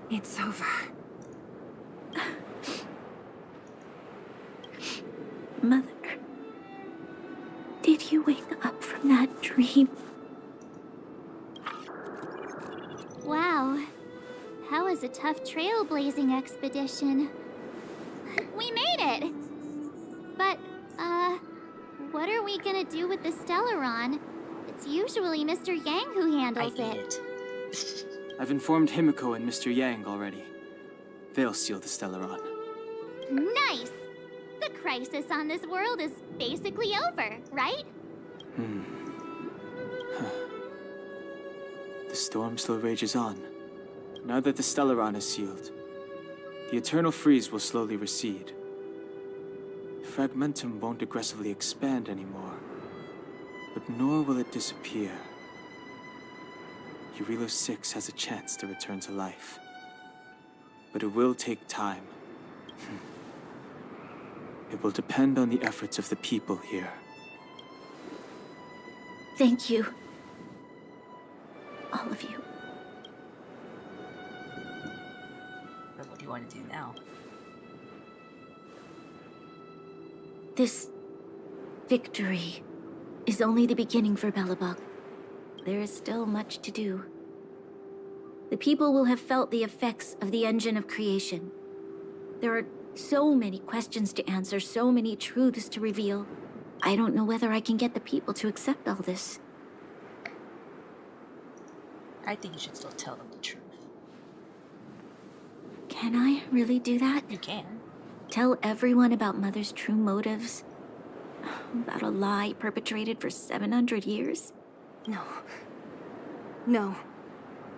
It's over. Mother, did you wake up from that dream? Wow. That was a tough trailblazing expedition. We made it! But, what are we gonna do with the Stellaron? It's usually Mr. Yang who handles it. I've informed Himiko and Mr. Yang already. They'll seal the Stellaron. Nice! The crisis on this world is basically over, right? The storm still rages on. Now that the Stellaron is sealed, the eternal freeze will slowly recede. Fragmentum won't aggressively expand anymore, but nor will it disappear. Urilo 6 has a chance to return to life. But it will take time. It will depend on the efforts of the people here. Thank you. All of you. But what do you want to do now? This victory is only the beginning for Belebog. There is still much to do. The people will have felt the effects of the engine of creation. There are so many questions to answer, so many truths to reveal. I don't know whether I can get the people to accept all this. I think you should still tell them the truth. Can I really do that? You can. Tell everyone about Mother's true motives? About a lie perpetrated for 700 years? No. No.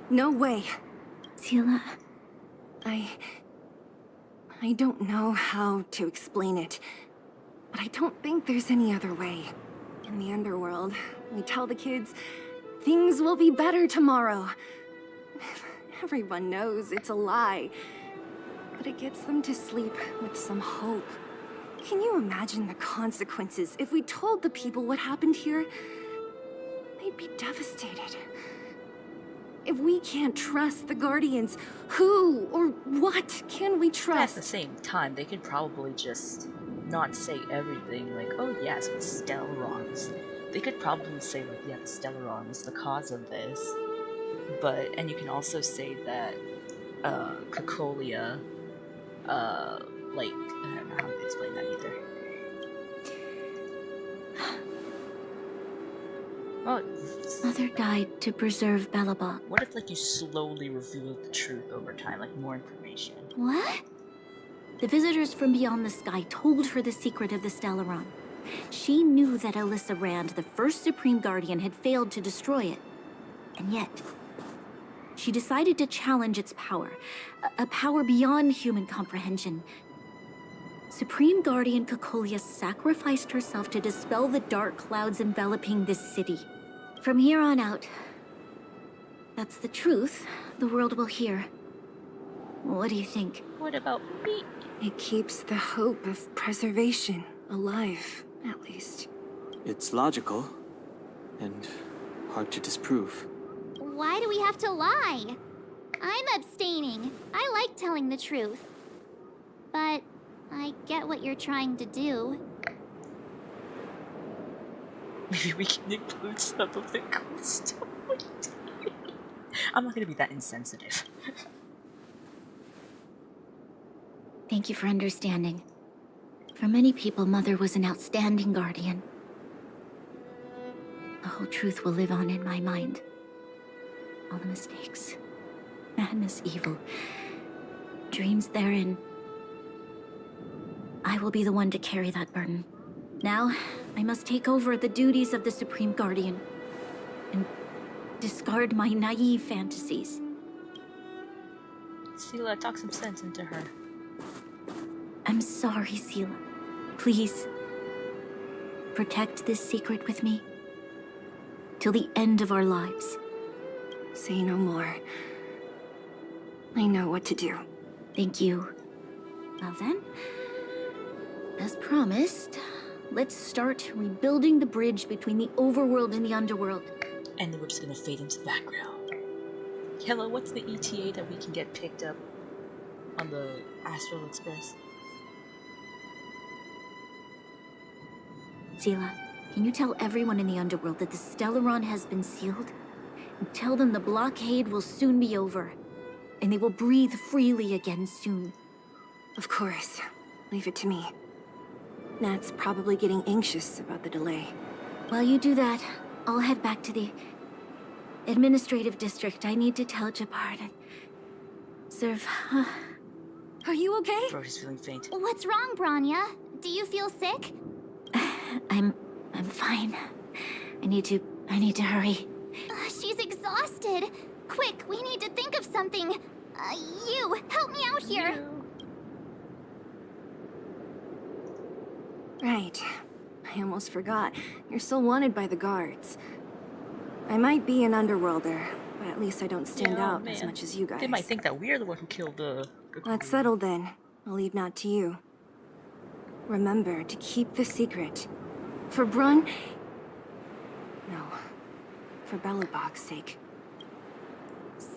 No way. Sila... I don't know how to explain it, but I don't think there's any other way. In the underworld, we tell the kids, things will be better tomorrow. Everyone knows it's a lie, but it gets them to sleep with some hope. Can you imagine the consequences if we told the people what happened here? They'd be devastated. If we can't trust the Guardians, who or what can we But at trust? the same time, they could probably just not say everything, like, oh yes, it's Stellaron. They could probably say, like, yeah, the Stellaron was the cause of this. But, and you can also say that, Cocolia, like, I don't know how to explain that either. Oh, Mother died to preserve Belebog. what if, like, you slowly revealed the truth over time, like, more information? What? The visitors from beyond the sky told her the secret of the Stellaron. She knew that Alyssa Rand, the first Supreme Guardian, had failed to destroy it. And yet, she decided to challenge its power. A power beyond human comprehension. Supreme Guardian Cocolia sacrificed herself to dispel the dark clouds enveloping this city. From here on out, that's the truth the world will hear. What do you think? What about me? It keeps the hope of preservation alive, at least. It's logical, and hard to disprove. Why do we have to lie? I'm abstaining. I like telling the truth. But I get what you're trying to do. Maybe we can include some of the cool stuff. I'm not gonna be that insensitive. Thank you for understanding. For many people, Mother was an outstanding guardian. The whole truth will live on in my mind. All the mistakes, madness, evil, dreams therein. I will be the one to carry that burden. Now, I must take over the duties of the Supreme Guardian and discard my naive fantasies. Sela, talk some sense into her. I'm sorry, Sela. Please, protect this secret with me till the end of our lives. Say no more. I know what to do. Thank you. Well then, as promised, let's start rebuilding the bridge between the overworld and the underworld. And then we're just gonna fade into the background. Hello, what's the ETA that we can get picked up on the Astral Express? Sela, can you tell everyone in the underworld that the Stellaron has been sealed? And tell them the blockade will soon be over, and they will breathe freely again soon. Of course. Leave it to me. Nat's probably getting anxious about the delay. While you do that, I'll head back to the administrative district. I need to tell Jabard and serve. Are you okay? Bro, she's feeling faint. What's wrong, Branya? Do you feel sick? I'm fine. I need to hurry. She's exhausted. Quick, we need to think of something. You, help me out here. Right. I almost forgot. You're still wanted by the guards. I might be an underworlder, but at least I don't stand Yeah, out as man. much as you guys. They might think that we're the one who killed the... Let's settle then. I'll leave Nat to you. Remember to keep the secret. For Brun... No. For Belebog's sake.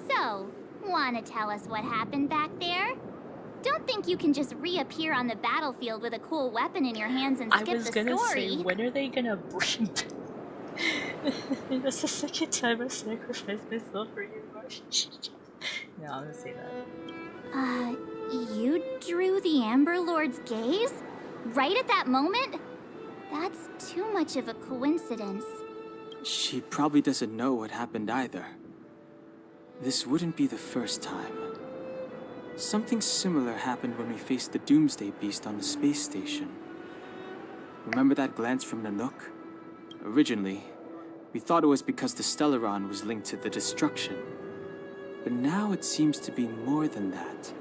So, wanna tell us what happened back there? Don't think you can just reappear on the battlefield with a cool weapon in your hands and skip I was the gonna story. say, when are they gonna bring... That's the second time I sacrificed myself for you, Marsh. No, I'm gonna say that. You drew the Amber Lord's gaze? Right at that moment? That's too much of a coincidence. She probably doesn't know what happened either. This wouldn't be the first time. Something similar happened when we faced the Doomsday Beast on the space station. Remember that glance from Nanook? Originally, we thought it was because the Stellaron was linked to the destruction. But now it seems to be more than that.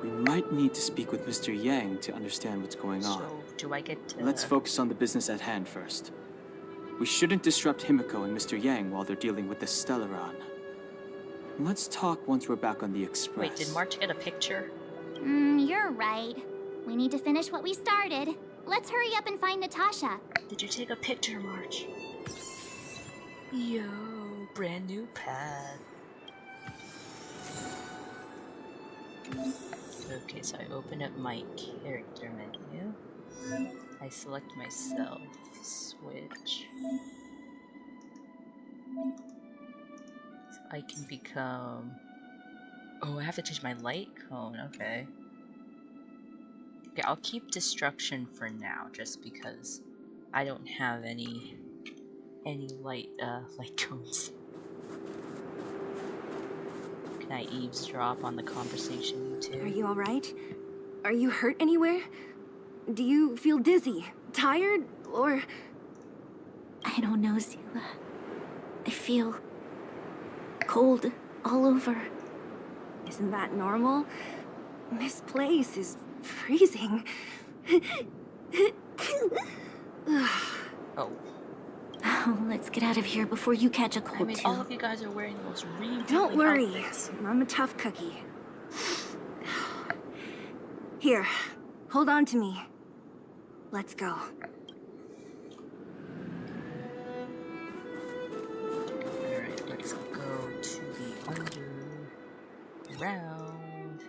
We might need to speak with Mr. Yang to understand what's going on. So, do I get to... Let's focus on the business at hand first. We shouldn't disrupt Himiko and Mr. Yang while they're dealing with the Stellaron. Let's talk once we're back on the Express. Wait, did March get a picture? You're right. We need to finish what we started. Let's hurry up and find Natasha. Did you take a picture, March? Yo, brand new pad. Okay, so I open up my character menu. I select myself. Switch. So I can become... Oh, I have to change my light cone. Okay. Okay, I'll keep destruction for now, just because I don't have any light cones. Can I eavesdrop on the conversation, you two? Are you alright? Are you hurt anywhere? Do you feel dizzy, tired, or... I don't know, Zila. I feel cold all over. Isn't that normal? This place is freezing. Oh. Oh, let's get out of here before you catch a cold, I mean, too. all of you guys are wearing the most revealing Don't worry, outfits. I'm a tough cookie. Here, hold on to me. Let's go. Alright, let's go to the underground.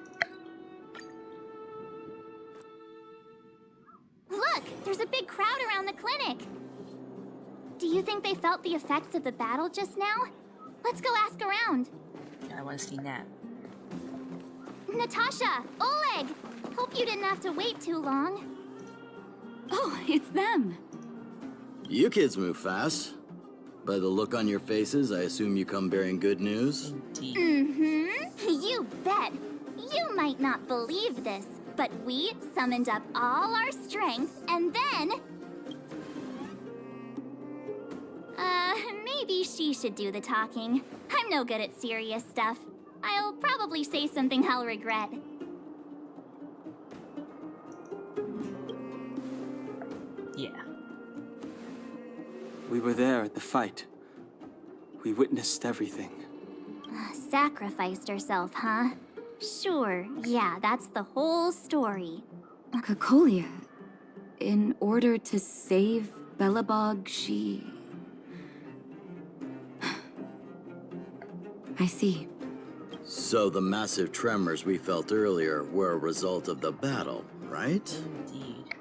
Look! There's a big crowd around the clinic! Do you think they felt the effects of the battle just now? Let's go ask around. I want to see Nat. Natasha! Oleg! Hope you didn't have to wait too long. Oh, it's them. You kids move fast. By the look on your faces, I assume you come bearing good news? Indeed. Mm-hmm. You bet. You might not believe this, but we summoned up all our strength and then... maybe she should do the talking. I'm no good at serious stuff. I'll probably say something I'll regret. Yeah. We were there at the fight. We witnessed everything. Sacrificed herself, huh? Sure, yeah, that's the whole story. Cocolia. In order to save Belebog, she... I see. So the massive tremors we felt earlier were a result of the battle, right? Indeed.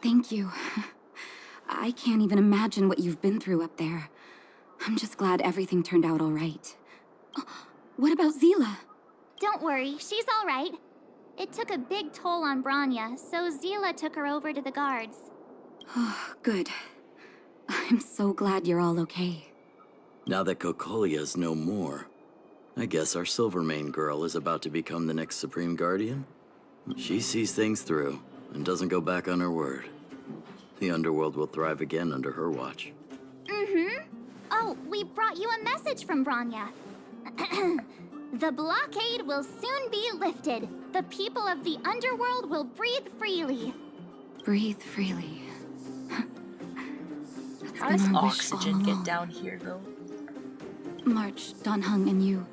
Thank you. I can't even imagine what you've been through up there. I'm just glad everything turned out all right. Oh, what about Zila? Don't worry, she's all right. It took a big toll on Branya, so Zila took her over to the guards. Oh, good. I'm so glad you're all okay. Now that Cocolia's no more, I guess our Silvermane girl is about to become the next Supreme Guardian? She sees things through and doesn't go back on her word. The underworld will thrive again under her watch. Mm-hmm. Oh, we brought you a message from Branya. The blockade will soon be lifted. The people of the underworld will breathe freely. Breathe freely. How does oxygen get down here, though? March, Donhung, and you.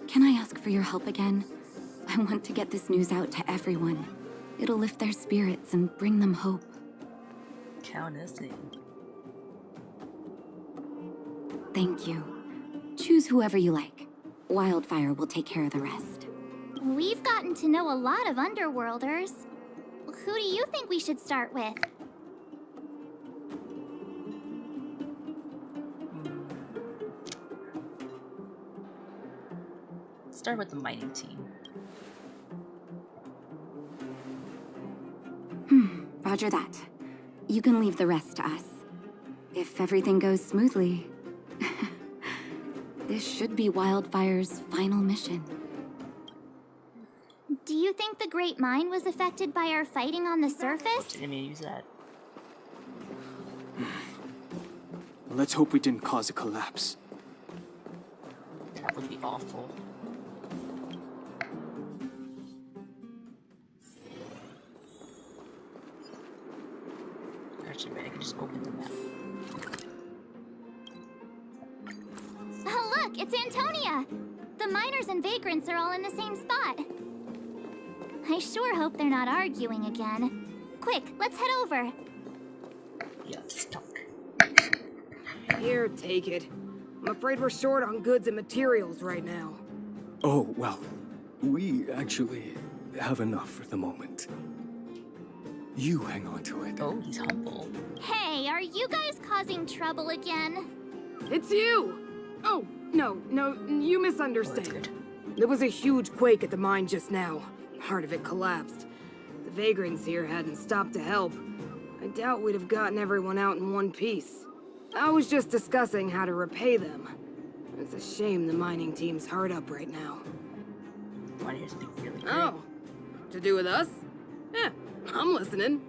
Can I ask for your help again? I want to get this news out to everyone. It'll lift their spirits and bring them hope. Count us in. Thank you. Choose whoever you like. Wildfire will take care of the rest. We've gotten to know a lot of underworlders. Who do you think we should start with? Start with the mining team. Roger that. You can leave the rest to us. If everything goes smoothly, this should be Wildfire's final mission. Do you think the Great Mine was affected by our fighting on the surface? Didn't mean to use that. Let's hope we didn't cause a collapse. That would be awful. Actually, wait, I can just open the map. Oh, look, it's Antonia! The miners and vagrants are all in the same spot. I sure hope they're not arguing again. Quick, let's head over. Yeah, let's talk. Here, take it. I'm afraid we're short on goods and materials right now. Oh, well, we actually have enough for the moment. You hang on to it. Oh, he's humble. Hey, are you guys causing trouble again? It's you! Oh, no, you misunderstand. There was a huge quake at the mine just now. Part of it collapsed. The vagrants here hadn't stopped to help. I doubt we'd have gotten everyone out in one piece. I was just discussing how to repay them. It's a shame the mining team's hard up right now. Why do you have to be really great? Oh, to do with us? Yeah, I'm listening.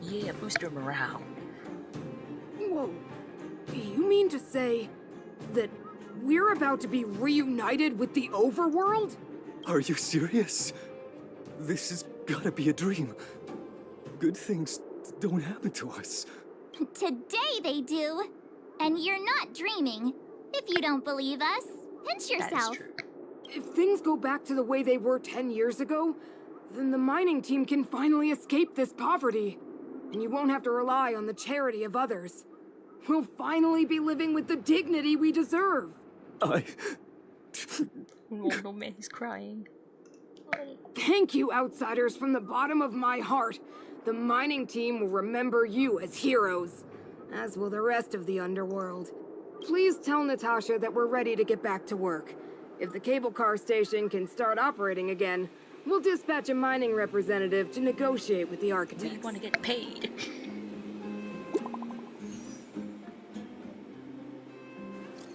Yeah, boost your morale. Whoa, you mean to say that we're about to be reunited with the overworld? Are you serious? This has gotta be a dream. Good things don't happen to us. Today they do. And you're not dreaming. If you don't believe us, pinch yourself. If things go back to the way they were 10 years ago, then the mining team can finally escape this poverty. And you won't have to rely on the charity of others. We'll finally be living with the dignity we deserve. Oh no, man, he's crying. Thank you, outsiders, from the bottom of my heart. The mining team will remember you as heroes, as will the rest of the underworld. Please tell Natasha that we're ready to get back to work. If the cable car station can start operating again, we'll dispatch a mining representative to negotiate with the architects. We want to get paid.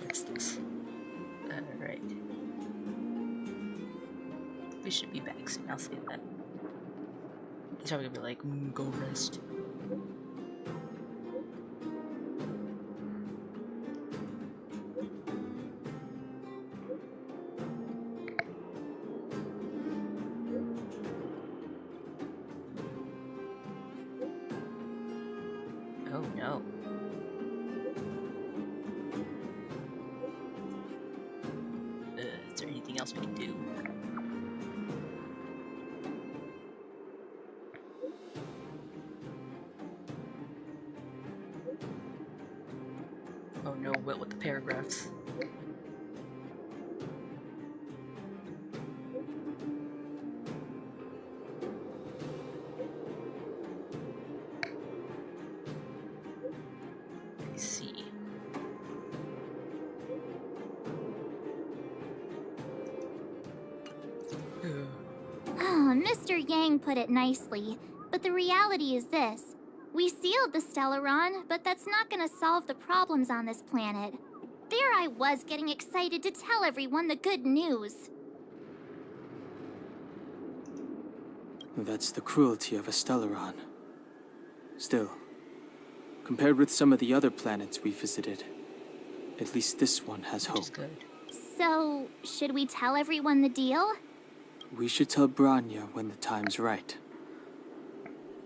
What's this? Alright. We should be back soon, I'll say that. He's probably gonna be like, go rest. Oh no. Is there anything else we can do? Oh no, what with the paragraphs? Let's see. Oh, Mr. Yang put it nicely, but the reality is this. We sealed the Stellaron, but that's not gonna solve the problems on this planet. There I was getting excited to tell everyone the good news. That's the cruelty of a Stellaron. Still, compared with some of the other planets we visited, at least this one has hope. So, should we tell everyone the deal? We should tell Branya when the time's right.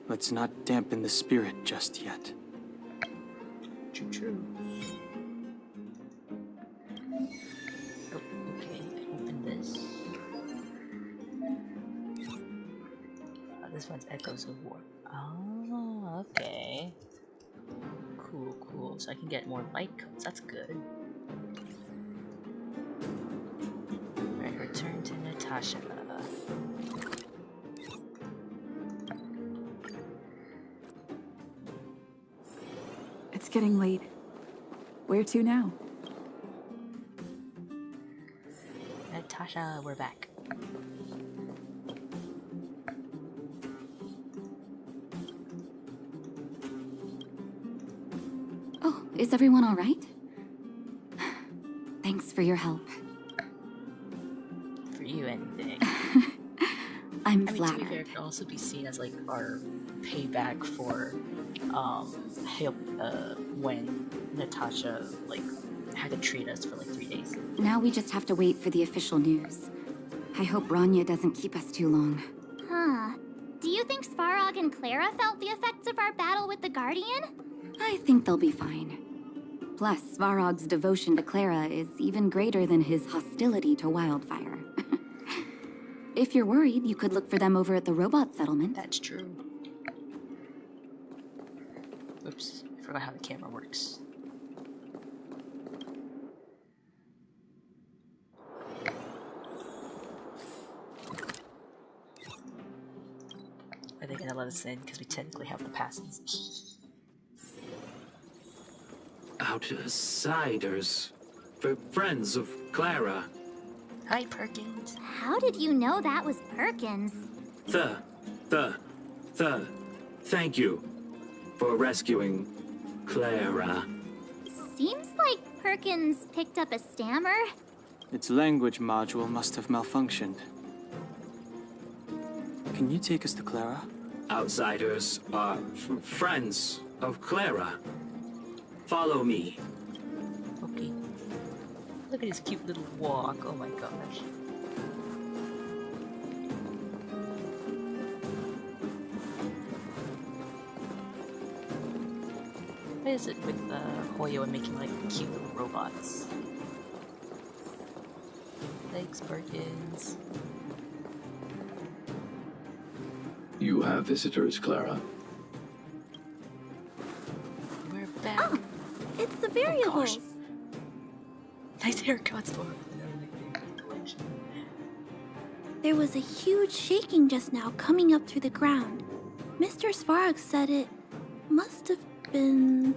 Let's not dampen the spirit just yet. True. Oh, okay, open this. Oh, this one's Echoes of War. Oh, okay. Cool. So I can get more light codes, that's good. Alright, return to Natasha. It's getting late. Where to now? Natasha, we're back. Oh, is everyone all right? Thanks for your help. For you, anything. I'm I mean, flattered. to be fair, it could also be seen as like our payback for help when Natasha like had to treat us for like 3 days. Now we just have to wait for the official news. I hope Branya doesn't keep us too long. Huh. Do you think Svarog and Clara felt the effects of our battle with the Guardian? I think they'll be fine. Plus, Svarog's devotion to Clara is even greater than his hostility to Wildfire. If you're worried, you could look for them over at the robot settlement. That's true. Oops, Forgot how the camera works. Are they gonna let us in? Because we technically have the passes. Outsiders. For friends of Clara. Hi, Perkins. How did you know that was Perkins? Thank you for rescuing Clara. Seems like Perkins picked up a stammer. Its language module must have malfunctioned. Can you take us to Clara? Outsiders are friends of Clara. Follow me. Okay. Look at his cute little walk. Oh my gosh. What is it with Hoyo and making like cute little robots? Thanks, Perkins. You have visitors, Clara. We're back. Oh, it's the variables. Nice haircuts, Laura. There was a huge shaking just now coming up through the ground. Mr. Svarog said it must have been...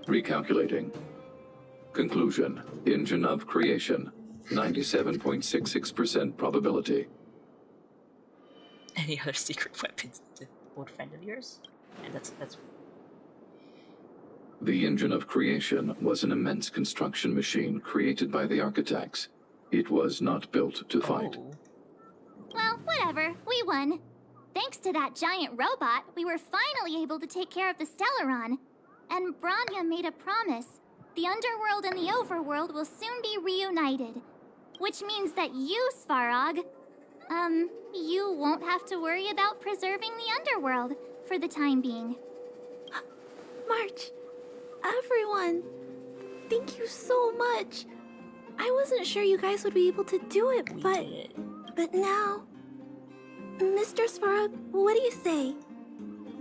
Recalculating. Conclusion. Engine of creation. 97.66% probability. Any other secret weapons? The old friend of yours? And that's The engine of creation was an immense construction machine created by the architects. It was not built to fight. Well, whatever. We won. Thanks to that giant robot, we were finally able to take care of the Stellaron. And Bronya made a promise. The underworld and the overworld will soon be reunited. Which means that you, Svarog, you won't have to worry about preserving the underworld for the time being. March, everyone, thank you so much. I wasn't sure you guys would be able to do it, but now... Mr. Svarog, what do you say?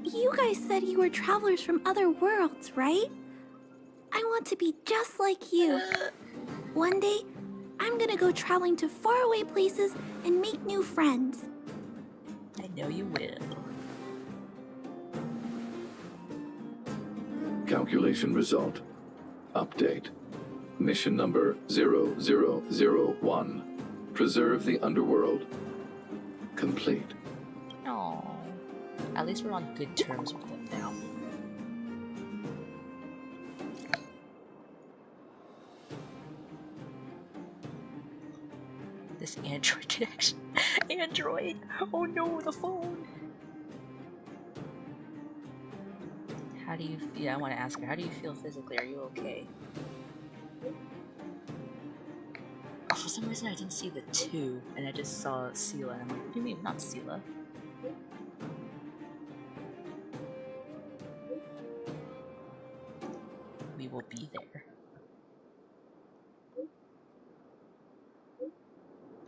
You guys said you were travelers from other worlds, right? I want to be just like you. One day, I'm gonna go traveling to faraway places and make new friends. I know you will. Calculation result. Update. Mission number 0001. Preserve the underworld. Complete. Oh, at least we're on good terms with them now. This Android connection. Android! Oh no, the phone! How do you feel? Yeah, I want to ask her, how do you feel physically? Are you okay? Oh, for some reason I didn't see the 2, and I just saw Sela, and I'm like, what do you mean, not Sela? We will be there.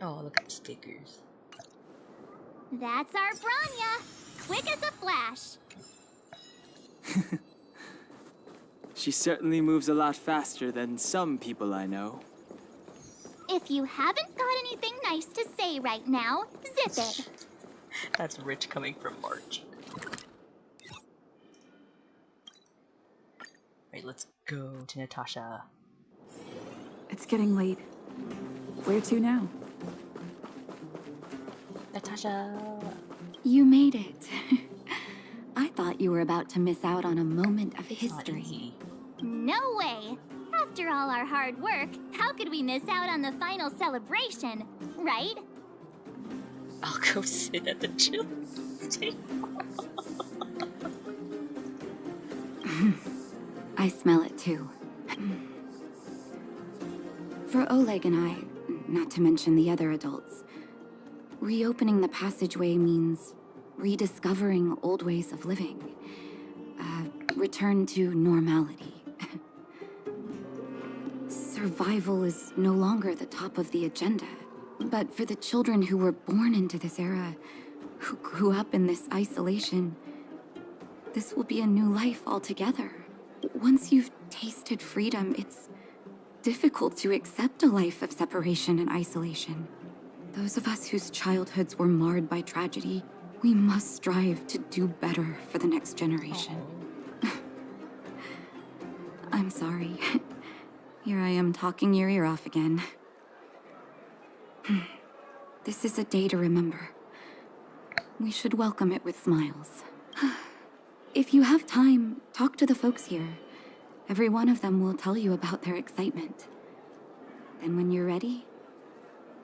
Oh, look at the stickers. That's our Bronya! Quick as a flash! She certainly moves a lot faster than some people I know. If you haven't got anything nice to say right now, zip it. That's rich coming from March. Right, let's go to Natasha. It's getting late. Where to now? Natasha! You made it. I thought you were about to miss out on a moment of history. No way! After all our hard work, how could we miss out on the final celebration, right? I'll go sit at the children's table. I smell it too. For Oleg and I, not to mention the other adults, reopening the passageway means rediscovering old ways of living. Return to normality. Survival is no longer the top of the agenda. But for the children who were born into this era, who grew up in this isolation, this will be a new life altogether. Once you've tasted freedom, it's difficult to accept a life of separation and isolation. Those of us whose childhoods were marred by tragedy, we must strive to do better for the next generation. I'm sorry. Here I am talking your ear off again. This is a day to remember. We should welcome it with smiles. If you have time, talk to the folks here. Every one of them will tell you about their excitement. Then when you're ready,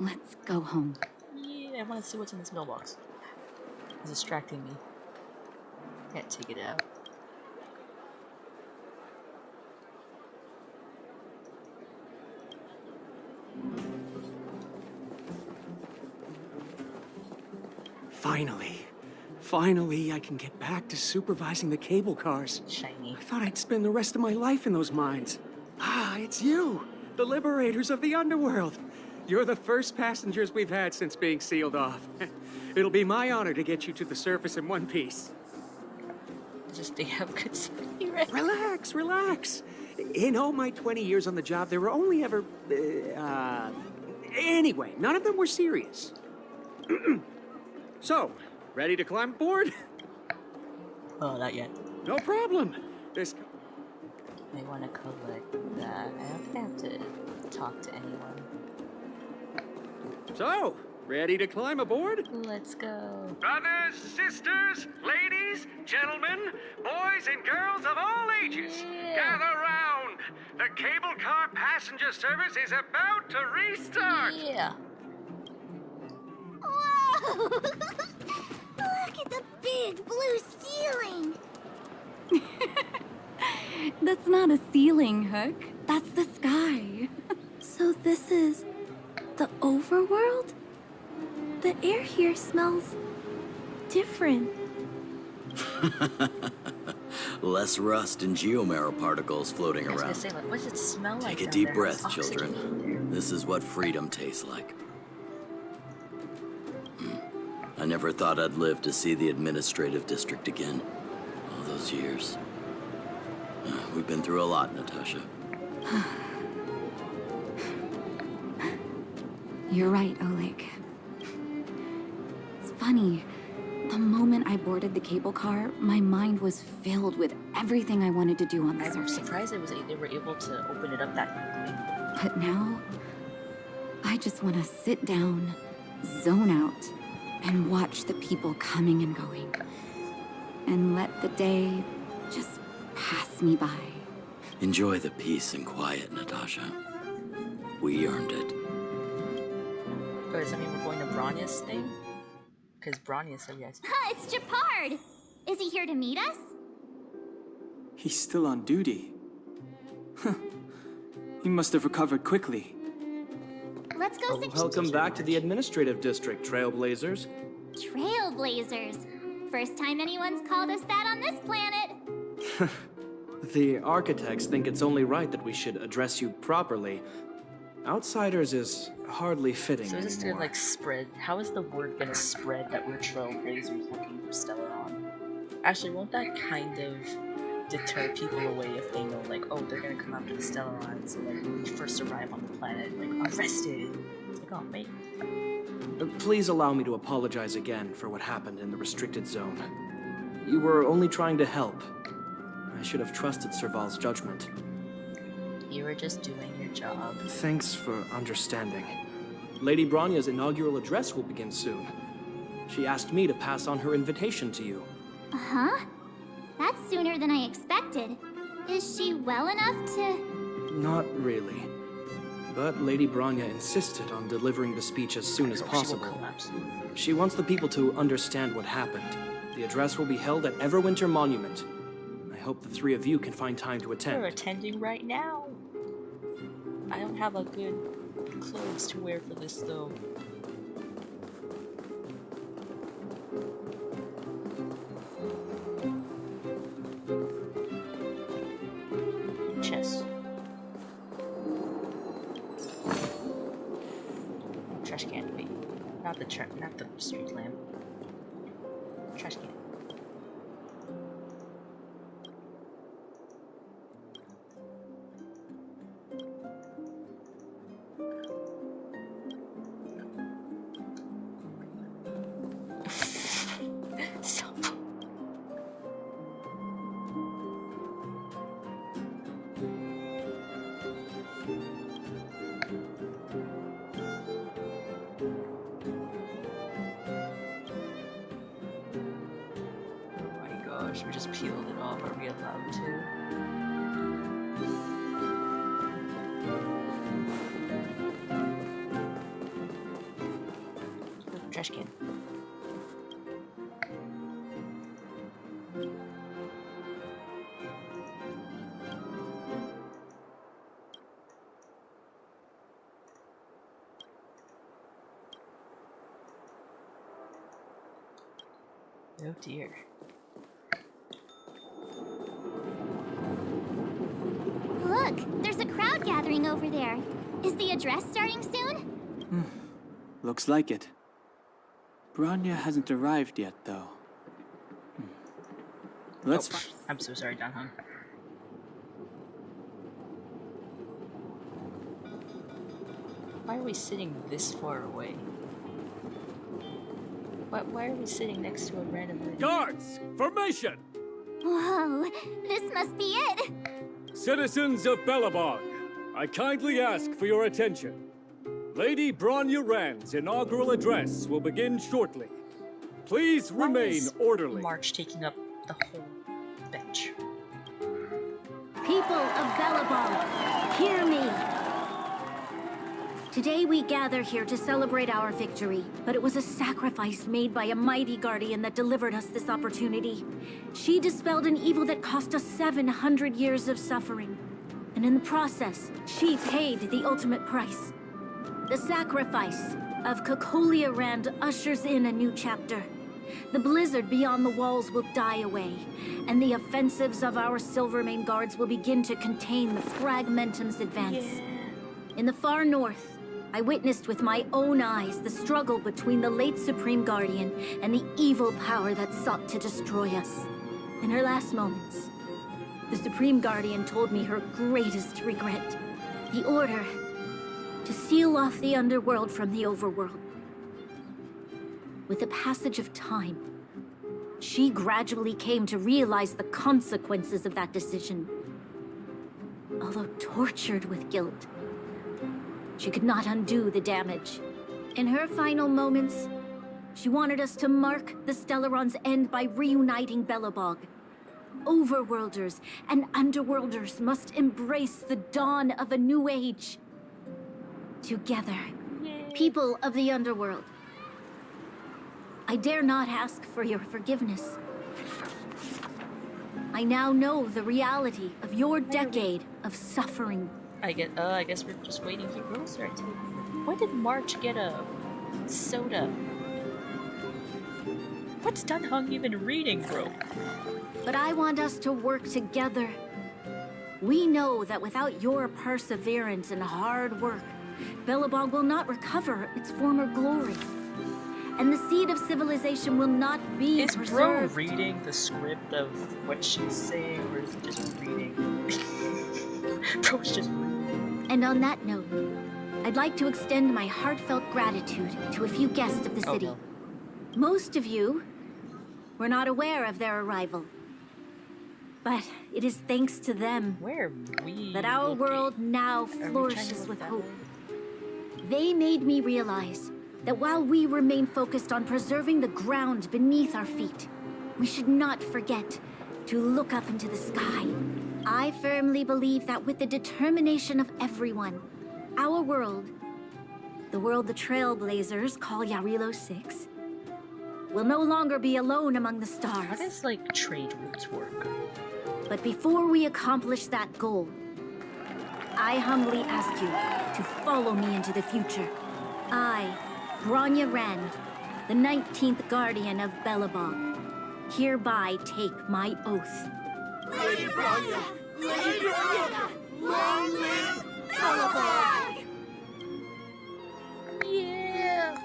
let's go home. Yeah, I want to see what's in this mailbox. It's distracting me. Can't take it out. Finally, I can get back to supervising the cable cars. Shiny. I thought I'd spend the rest of my life in those mines. Ah, it's you, the liberators of the underworld. You're the first passengers we've had since being sealed off. It'll be my honor to get you to the surface in one piece. Just they have good safety, right? Relax. In all my 20 years on the job, there were only ever... Anyway, none of them were serious. So, ready to climb aboard? Oh, not yet. No problem. I want to collect that. I don't think I have to talk to anyone. So, ready to climb aboard? Let's go. Brothers, sisters, ladies, gentlemen, boys and girls of all ages, gather round. The cable car passenger service is about to restart. Yeah. Whoa! Look at the big blue ceiling. That's not a ceiling, Hook. That's the sky. So this is the overworld? The air here smells different. Less rust and geomarrow particles floating I was around. gonna say, like, what does it smell like? Take a down deep there? breath, How's oxygen children. This is what freedom tastes like. I never thought I'd live to see the administrative district again. All those years. We've been through a lot, Natasha. You're right, Oleg. It's funny. The moment I boarded the cable car, my mind was filled with everything I wanted to do on the I'm surface. surprised they were able to open it up that quickly. But now, I just want to sit down, zone out, and watch the people coming and going. And let the day just pass me by. Enjoy the peace and quiet, Natasha. We earned it. Oh, does that mean we're going to Bronia's thing? Because Bronya said yes. It's Japard. Is he here to meet us? He's still on duty. He must have recovered quickly. Let's go see. Welcome back to the administrative district, Trailblazers. Trailblazers. First time anyone's called us that on this planet. The architects think it's only right that we should address you properly. Outsiders is hardly fitting So is this anymore. gonna like spread? How is the word gonna spread that we're trailblazers looking for Stellaron? Actually, won't that kind of deter people away if they know, like, oh, they're gonna come after the Stellarons, so like when we first arrive on the planet, like arrested. It's like, oh wait. Please allow me to apologize again for what happened in the restricted zone. You were only trying to help. I should have trusted Serval's judgment. You were just doing your job. Thanks for understanding. Lady Bronya's inaugural address will begin soon. She asked me to pass on her invitation to you. Uh-huh. That's sooner than I expected. Is she well enough to... Not really. But Lady Bronya insisted on delivering the speech as soon as possible. She wants the people to understand what happened. The address will be held at Everwinter Monument. I hope the three of you can find time to attend. We're attending right now. I don't have a good clothes to wear for this though. Chest. Trash can, wait. Not the street lamp. Trash can. should we just peel it off? Are we allowed to? Oh, trash can. Oh dear. Look, there's a crowd gathering over there. Is the address starting soon? Looks like it. Bronya hasn't arrived yet, though. Let's. Oh, I'm so sorry, Dan Hung. Why are we sitting this far away? Why are we sitting next to a random lady? Guards! Formation! Whoa, this must be it! Citizens of Belebog, I kindly ask for your attention. Lady Bronya Rand's inaugural address will begin shortly. Please remain orderly. March taking up the whole bench. People of Belebog, hear me! Today we gather here to celebrate our victory, but it was a sacrifice made by a mighty guardian that delivered us this opportunity. She dispelled an evil that cost us 700 years of suffering. And in the process, she paid the ultimate price. The sacrifice of Cocolia Rand ushers in a new chapter. The blizzard beyond the walls will die away, and the offensives of our Silvermane guards will begin to contain the Fragmentum's advance. In the far north, I witnessed with my own eyes the struggle between the late Supreme Guardian and the evil power that sought to destroy us. In her last moments, the Supreme Guardian told me her greatest regret. The order to seal off the underworld from the overworld. With the passage of time, she gradually came to realize the consequences of that decision. Although tortured with guilt, she could not undo the damage. In her final moments, she wanted us to mark the Stellaron's end by reuniting Belebog. Overworlders and Underworlders must embrace the dawn of a new age. Together, people of the Underworld, I dare not ask for your forgiveness. I now know the reality of your decade of suffering. I guess we're just waiting here. Oh, sorry. When did March get a soda? What's Dan Hung even reading, bro? But I want us to work together. We know that without your perseverance and hard work, Belebog will not recover its former glory. And the seed of civilization will not be preserved. Is bro reading the script of what she's saying, or is he just reading? Bro's just reading. And on that note, I'd like to extend my heartfelt gratitude to a few guests of the city. No. Most of you were not aware of their arrival. But it is thanks to them that our world now flourishes with hope. They made me realize that while we remain focused on preserving the ground beneath our feet, we should not forget to look up into the sky. I firmly believe that with the determination of everyone, our world, the world the Trailblazers call Yarilo 6, will no longer be alone among the stars. How does, like, trade routes work? But before we accomplish that goal, I humbly ask you to follow me into the future. I, Bronya Rand, the 19th Guardian of Belebog, hereby take my oath. Lady Bronya! Lady Bronya! Long live Belebog! Yeah!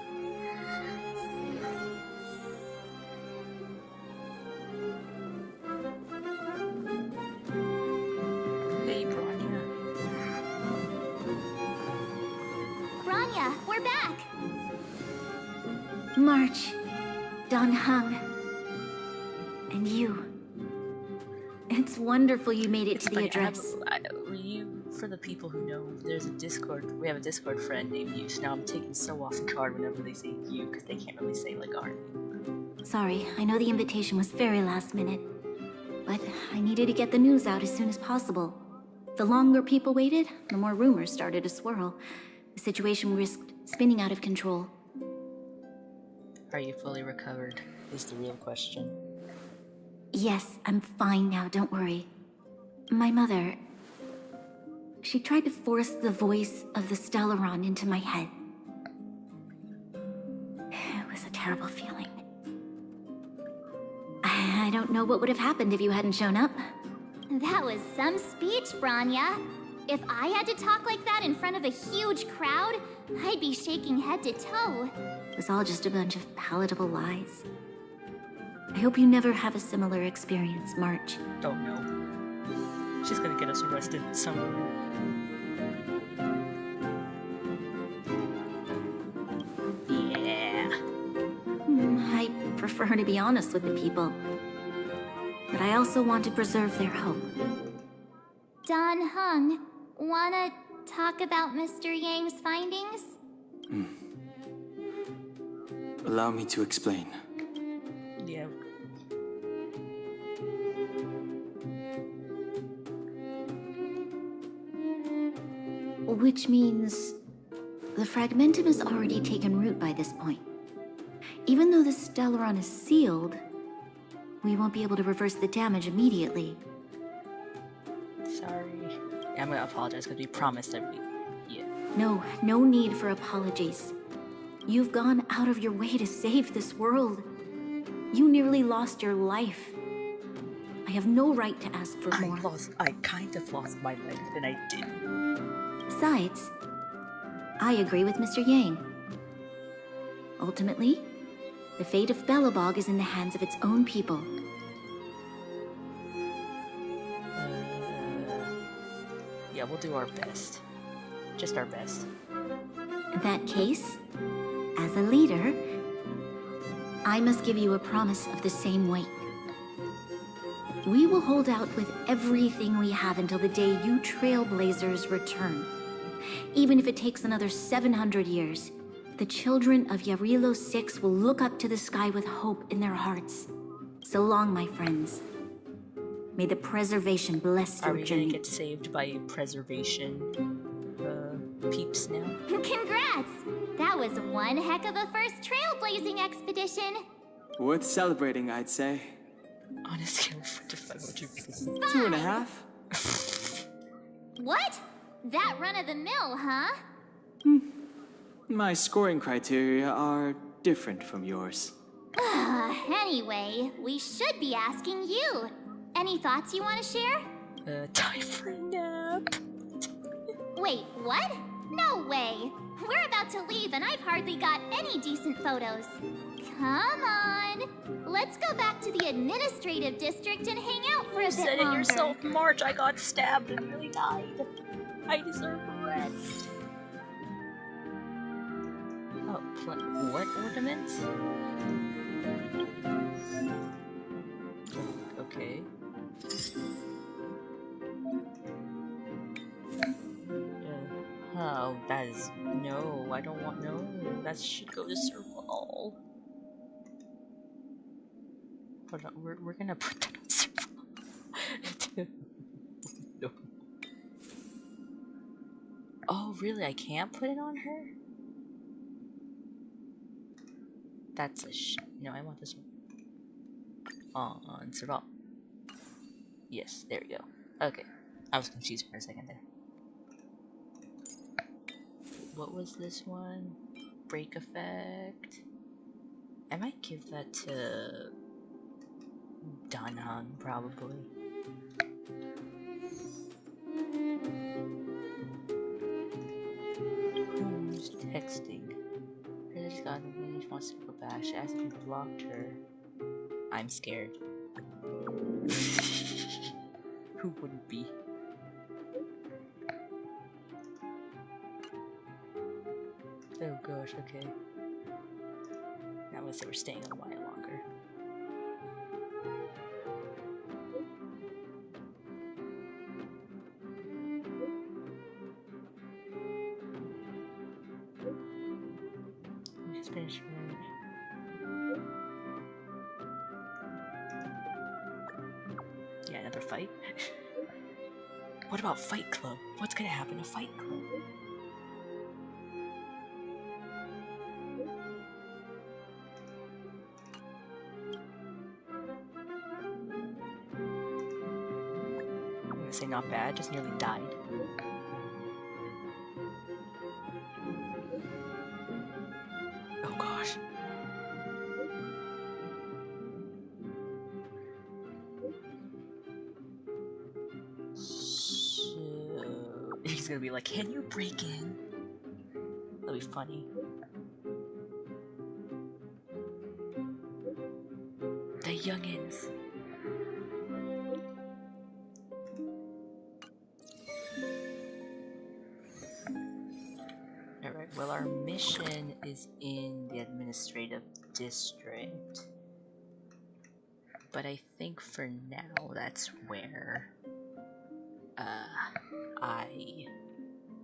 Hey, Bronya. Bronya, we're back! March, Dan Hung, and you. It's wonderful you made it to the address. For the people who know, there's a Discord. We have a Discord friend named you. So now I'm taken so off guard whenever they say you, because they can't really say like our name. Sorry, I know the invitation was very last minute. But I needed to get the news out as soon as possible. The longer people waited, the more rumors started to swirl. The situation risked spinning out of control. Are you fully recovered? Is the real question. Yes, I'm fine now, don't worry. My mother... She tried to force the voice of the Stellaron into my head. It was a terrible feeling. I don't know what would have happened if you hadn't shown up. That was some speech, Branya. If I had to talk like that in front of a huge crowd, I'd be shaking head to toe. It was all just a bunch of palatable lies. I hope you never have a similar experience, March. Don't know. She's gonna get us arrested somewhere. Yeah. I prefer to be honest with the people. But I also want to preserve their hope. Don Hung, wanna talk about Mr. Yang's findings? Allow me to explain. Yeah. Which means the fragmentum has already taken root by this point. Even though the Stellaron is sealed, we won't be able to reverse the damage immediately. Sorry. Yeah, I'm gonna apologize because we promised that we... Yeah. No need for apologies. You've gone out of your way to save this world. You nearly lost your life. I have no right to ask for more. I kind of lost my leg, and I didn't. Besides, I agree with Mr. Yang. Ultimately, the fate of Belebog is in the hands of its own people. Yeah, we'll do our best. Just our best. In that case, as a leader, I must give you a promise of the same weight. We will hold out with everything we have until the day you Trailblazers return. Even if it takes another 700 years, the children of Yarilo 6 will look up to the sky with hope in their hearts. So long, my friends. May the preservation bless your journey. Are we gonna get saved by preservation peeps now? Congrats! That was one heck of a first trailblazing expedition. Worth celebrating, I'd say. On a scale of 1 to 5, what would you be? 2.5. What? That run-of-the-mill, huh? My scoring criteria are different from yours. Anyway, we should be asking you. Any thoughts you want to share? Time for a nap. Wait, what? No way! We're about to leave and I've hardly got any decent photos. Come on! Let's go back to the administrative district and hang out for a bit longer. You said it yourself, March. I got stabbed and nearly died. I deserve rest. Oh, what ornaments? Okay. Oh, that is... No, I don't want... No, that should go to Serval. Hold on, we're gonna put that on Serval. No. Oh, really? I can't put it on her? That's a No, I want this one. On Serval. Yes, there we go. Okay. I was confused for a second there. What was this one? Break effect. I might give that to Danhang, probably. Who's texting? I just got a message, wants to go back. She asked if you blocked her. I'm scared. Who wouldn't be? Oh gosh, okay. That was they were staying a while longer. Just finish. fight? What about Fight Club? What's gonna happen to Fight Club? I'm gonna say not bad, just nearly died. Oh gosh. He's gonna be like, can you break in? That'll be funny. The youngins. Alright, well our mission is in the administrative district. But I think for now that's where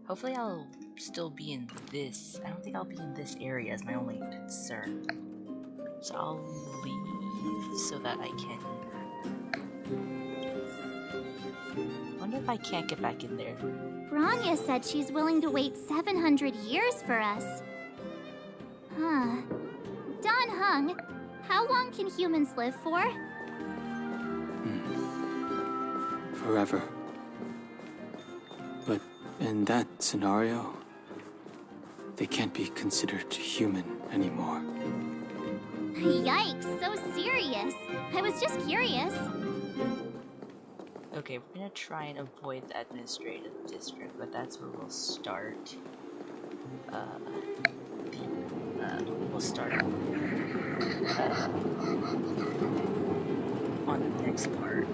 hopefully I'll still be in this. I don't think I'll be in this area is my only concern. So I'll leave so that I can... wonder if I can't get back in there. Bronya said she's willing to wait 700 years for us. Huh. Don Hung, how long can humans live for? Forever. But in that scenario, they can't be considered human anymore. Yikes, so serious. I was just curious. Okay, we're gonna try and avoid the administrative district, but that's where we'll start. We'll start on the next part.